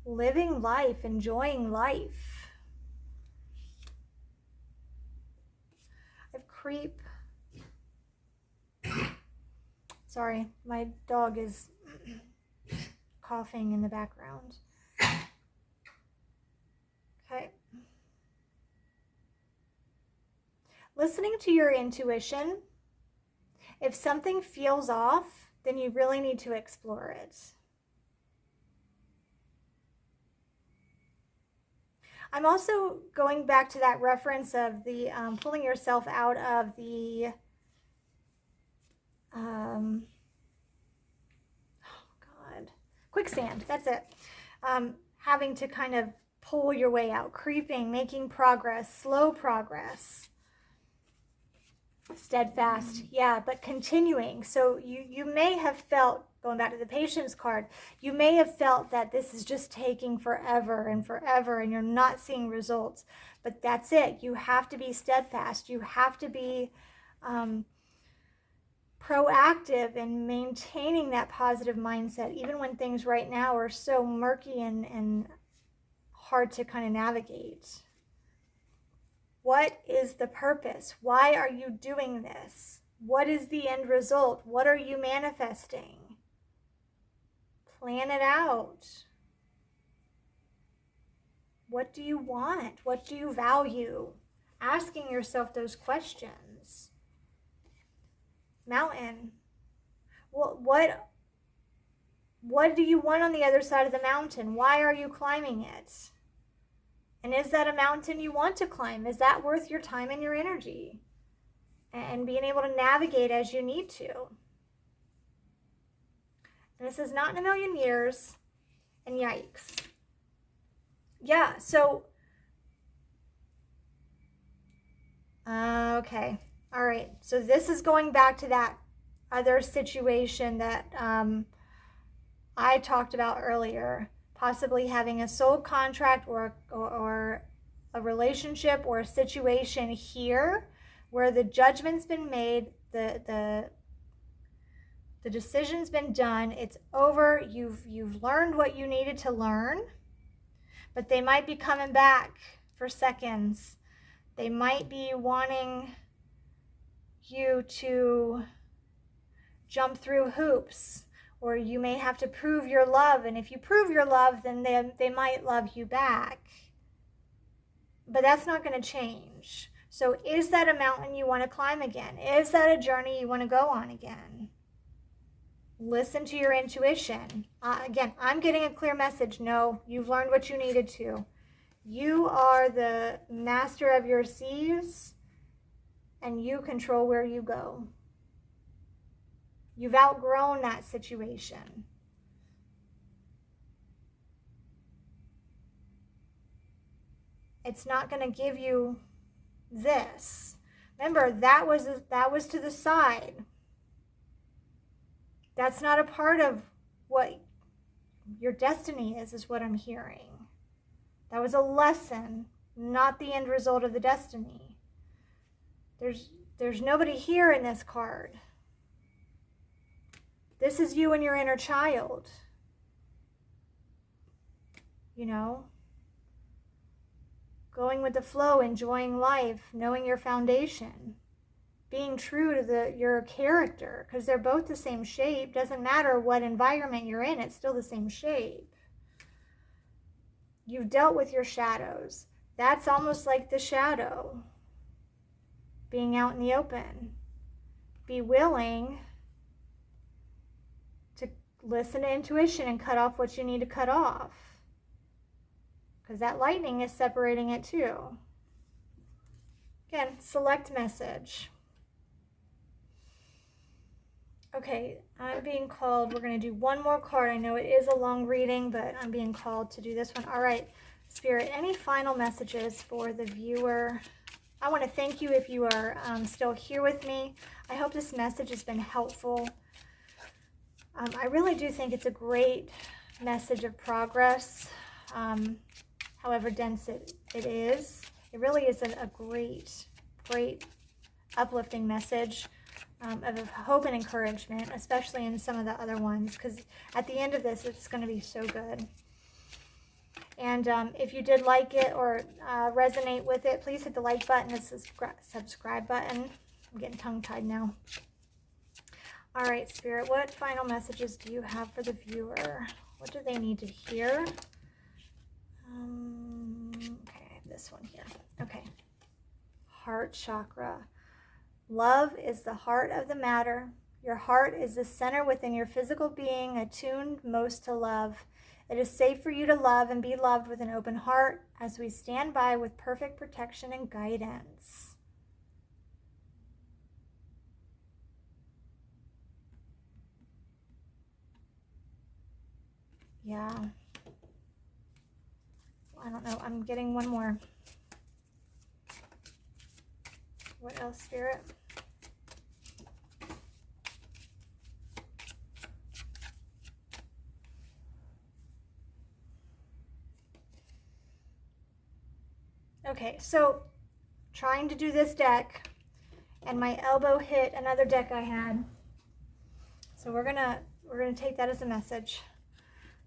Living life, enjoying life. I've creep. Sorry, my dog is coughing in the background. Okay. Listening to your intuition. If something feels off, then you really need to explore it. I'm also going back to that reference of the pulling yourself out of the quicksand. That's it. Having to kind of pull your way out, creeping, making progress, slow progress. Steadfast, yeah, but continuing. So you may have felt, going back to the patience card, you may have felt that this is just taking forever and forever and you're not seeing results. But that's it. You have to be steadfast. You have to be proactive in maintaining that positive mindset, even when things right now are so murky and hard to kind of navigate. What is the purpose? Why are you doing this? What is the end result? What are you manifesting? Plan it out. What do you want? What do you value? Asking yourself those questions. Mountain. What do you want on the other side of the mountain? Why are you climbing it? And is that a mountain you want to climb? Is that worth your time and your energy? And being able to navigate as you need to. And this is not in a million years. And yikes. Yeah, so. Okay. All right. So this is going back to that other situation that I talked about earlier. Possibly having a soul contract or a relationship or a situation here where the judgment's been made, the decision's been done, it's over, you've learned what you needed to learn, but they might be coming back for seconds. They might be wanting you to jump through hoops, or you may have to prove your love, and if you prove your love, then they might love you back. But that's not going to change. So is that a mountain you want to climb again? Is that a journey you want to go on again? Listen to your intuition. Again, I'm getting a clear message. No, you've learned what you needed to. You are the master of your seas, and you control where you go. You've outgrown that situation. It's not going to give you this. Remember, that was to the side. That's not a part of what your destiny is what I'm hearing. That was a lesson, not the end result of the destiny. There's nobody here in this card. This is you and your inner child. You know? Going with the flow, enjoying life, knowing your foundation. Being true to your character, because they're both the same shape. Doesn't matter what environment you're in, it's still the same shape. You've dealt with your shadows. That's almost like the shadow. Being out in the open. Be willing to listen to intuition and cut off what you need to cut off. Because that lightning is separating it too. Again, select message. Okay, I'm being called. We're going to do one more card. I know it is a long reading, but I'm being called to do this one. All right, Spirit, any final messages for the viewer? I want to thank you if you are still here with me. I hope this message has been helpful. I really do think it's a great message of progress, however dense it is. It really is a great uplifting message of hope and encouragement, especially in some of the other ones, because at the end of this, it's going to be so good. And if you did like it or resonate with it, please hit the like button, the subscribe button. I'm getting tongue-tied now. All right, Spirit, what final messages do you have for the viewer? What do they need to hear? Okay, this one here. Okay. Heart chakra. Love is the heart of the matter. Your heart is the center within your physical being, attuned most to love. It is safe for you to love and be loved with an open heart as we stand by with perfect protection and guidance. Yeah. I don't know. I'm getting one more. What else, Spirit? Okay, so trying to do this deck, and my elbow hit another deck I had. So we're gonna take that as a message.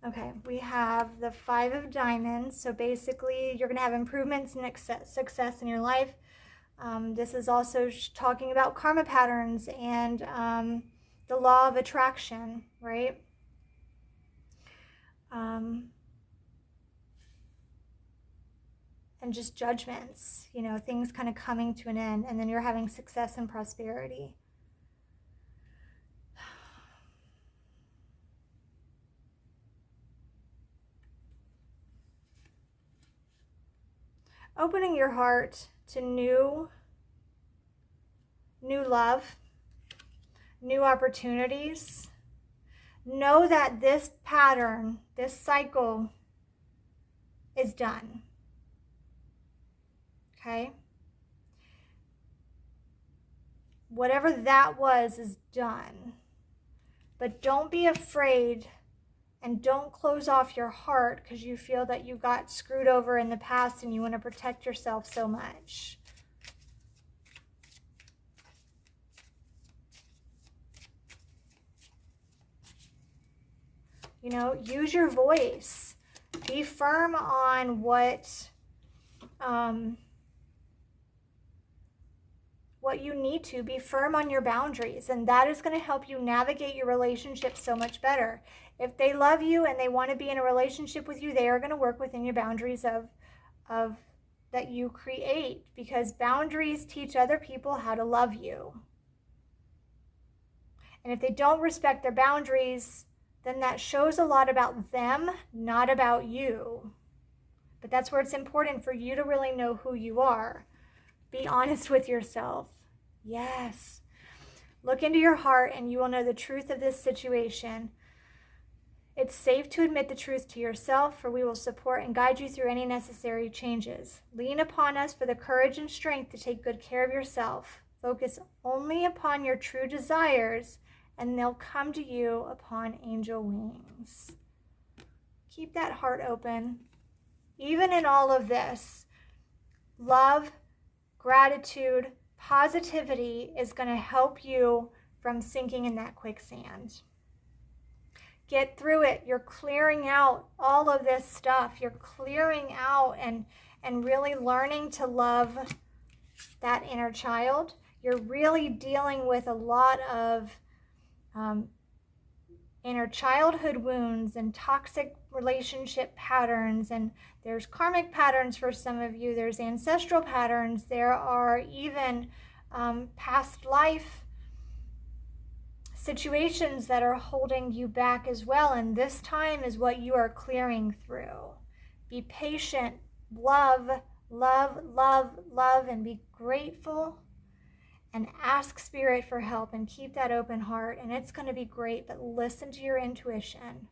Okay, we have the 5 of Diamonds. So basically, you're gonna have improvements and success in your life. This is also talking about karma patterns and the law of attraction, right? And just judgments, you know, things kind of coming to an end, and then you're having success and prosperity. Opening your heart to new love, new opportunities. Know that this pattern, this cycle is done. Okay? Whatever that was is done. But don't be afraid, and don't close off your heart because you feel that you got screwed over in the past and you want to protect yourself so much. You know, use your voice. Be firm on what you need to. Be firm on your boundaries, and that is going to help you navigate your relationship so much better. If they love you and they want to be in a relationship with you, they are going to work within your boundaries of that you create, because boundaries teach other people how to love you. And if they don't respect their boundaries, then that shows a lot about them, not about you. But that's where it's important for you to really know who you are. Be honest with yourself. Yes. Look into your heart and you will know the truth of this situation. It's safe to admit the truth to yourself, for we will support and guide you through any necessary changes. Lean upon us for the courage and strength to take good care of yourself. Focus only upon your true desires, and they'll come to you upon angel wings. Keep that heart open. Even in all of this, love, gratitude, positivity is going to help you from sinking in that quicksand. Get through it. You're clearing out all of this stuff. You're clearing out and really learning to love that inner child. You're really dealing with a lot of inner childhood wounds and toxic relationship patterns, and there's karmic patterns for some of you. There's ancestral patterns. There are even past life situations that are holding you back as well, and this time is what you are clearing through. Be patient, love, love, love, love, and be grateful, and ask Spirit for help, and keep that open heart, and it's going to be great. But listen to your intuition.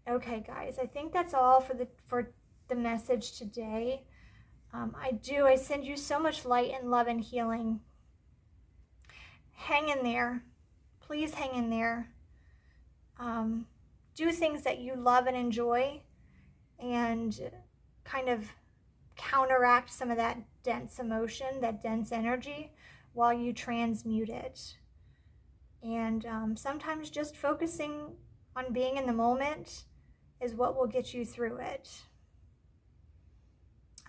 Okay, guys, I think that's all for the message today. I send you so much light and love and healing. Hang in there. Please hang in there. Do things that you love and enjoy, and kind of counteract some of that dense emotion, that dense energy, while you transmute it. And sometimes just focusing on being in the moment is what will get you through it.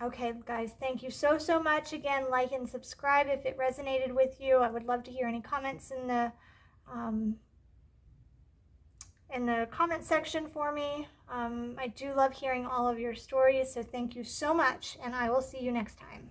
Okay, guys, thank you so much. Again, like and subscribe if it resonated with you. I would love to hear any comments in the comment section for me. I do love hearing all of your stories, so thank you so much, and I will see you next time.